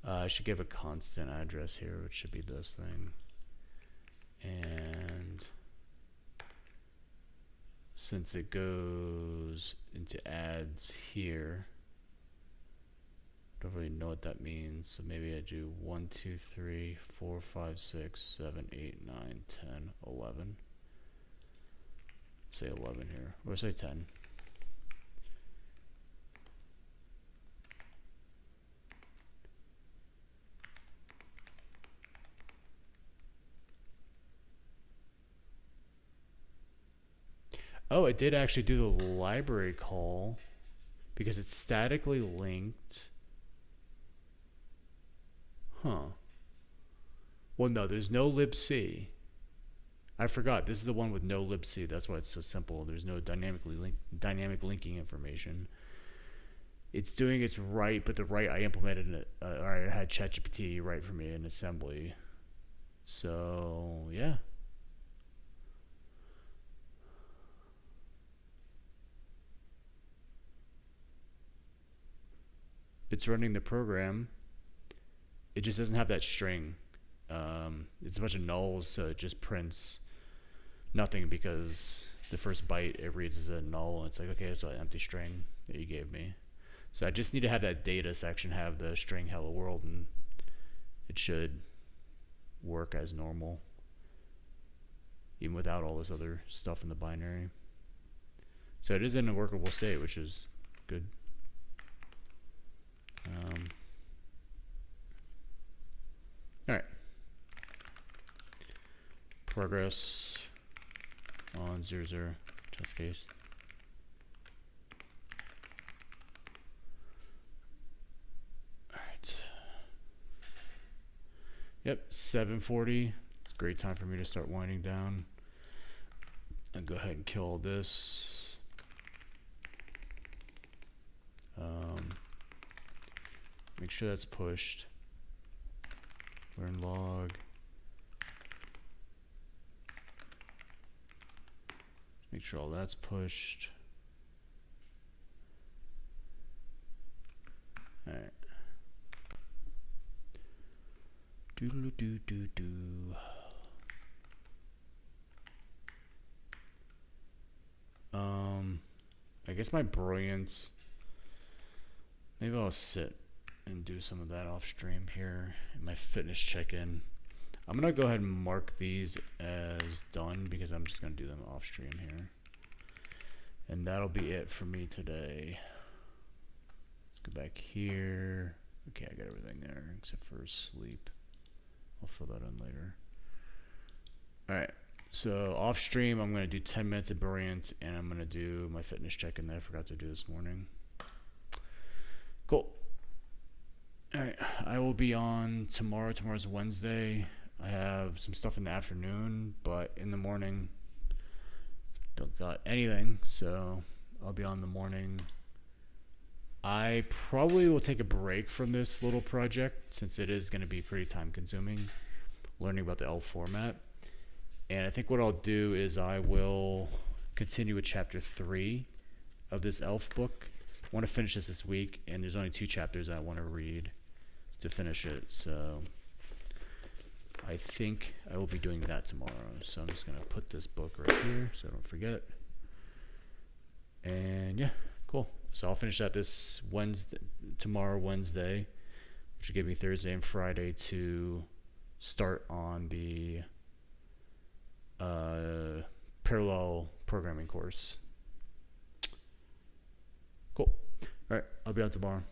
I should give a constant address here, which should be this thing. And since it goes into ads here, don't really know what that means. So maybe I do 1, 2, 3, 4, 5, 6, 7, 8, 9, 10, 11. Say 11 here, or say 10. Oh, it did actually do the library call because it's statically linked. Huh. Well, no, there's no libc. I forgot. This is the one with no libc. That's why it's so simple. There's no dynamic linking information. It's doing its write, but the write I implemented in it, or I had ChatGPT write for me in assembly. So yeah. It's running the program. It just doesn't have that string. It's a bunch of nulls, so it just prints nothing because the first byte it reads as a null, and it's like, okay, it's an empty string that you gave me. So I just need to have that data section have the string hello world, and it should work as normal, even without all this other stuff in the binary. So it is in a workable state, which is good. All right. Progress on 00 test case. All right. Yep, 7:40. It's a great time for me to start winding down. I'll go ahead and kill all this. Make sure that's pushed. Learn log. Make sure all that's pushed. All right. Doodle doo doo doo. I guess my brilliance. Maybe I'll sit and do some of that off stream here in my fitness check-in. I'm gonna go ahead and mark these as done because I'm just gonna do them off stream here. And that'll be it for me today. Let's go back here. Okay, I got everything there except for sleep. I'll fill that in later. Alright, so off stream I'm gonna do 10 minutes of Brilliant and I'm gonna do my fitness check-in that I forgot to do this morning. Cool. Alright, I will be on tomorrow. Tomorrow's Wednesday. I have some stuff in the afternoon, but in the morning, don't got anything, so I'll be on the morning I probably will take a break from this little project since it is going to be pretty time consuming learning about the ELF format. And I think what I'll do is I will continue with chapter 3 of this ELF book. I want to finish this week, and there's only 2 chapters I want to read to finish it. So I think I will be doing that tomorrow. So I'm just going to put this book right here so I don't forget. And yeah, cool. So I'll finish that this tomorrow, Wednesday, which will give me Thursday and Friday to start on the parallel programming course. Cool. All right, I'll be on tomorrow.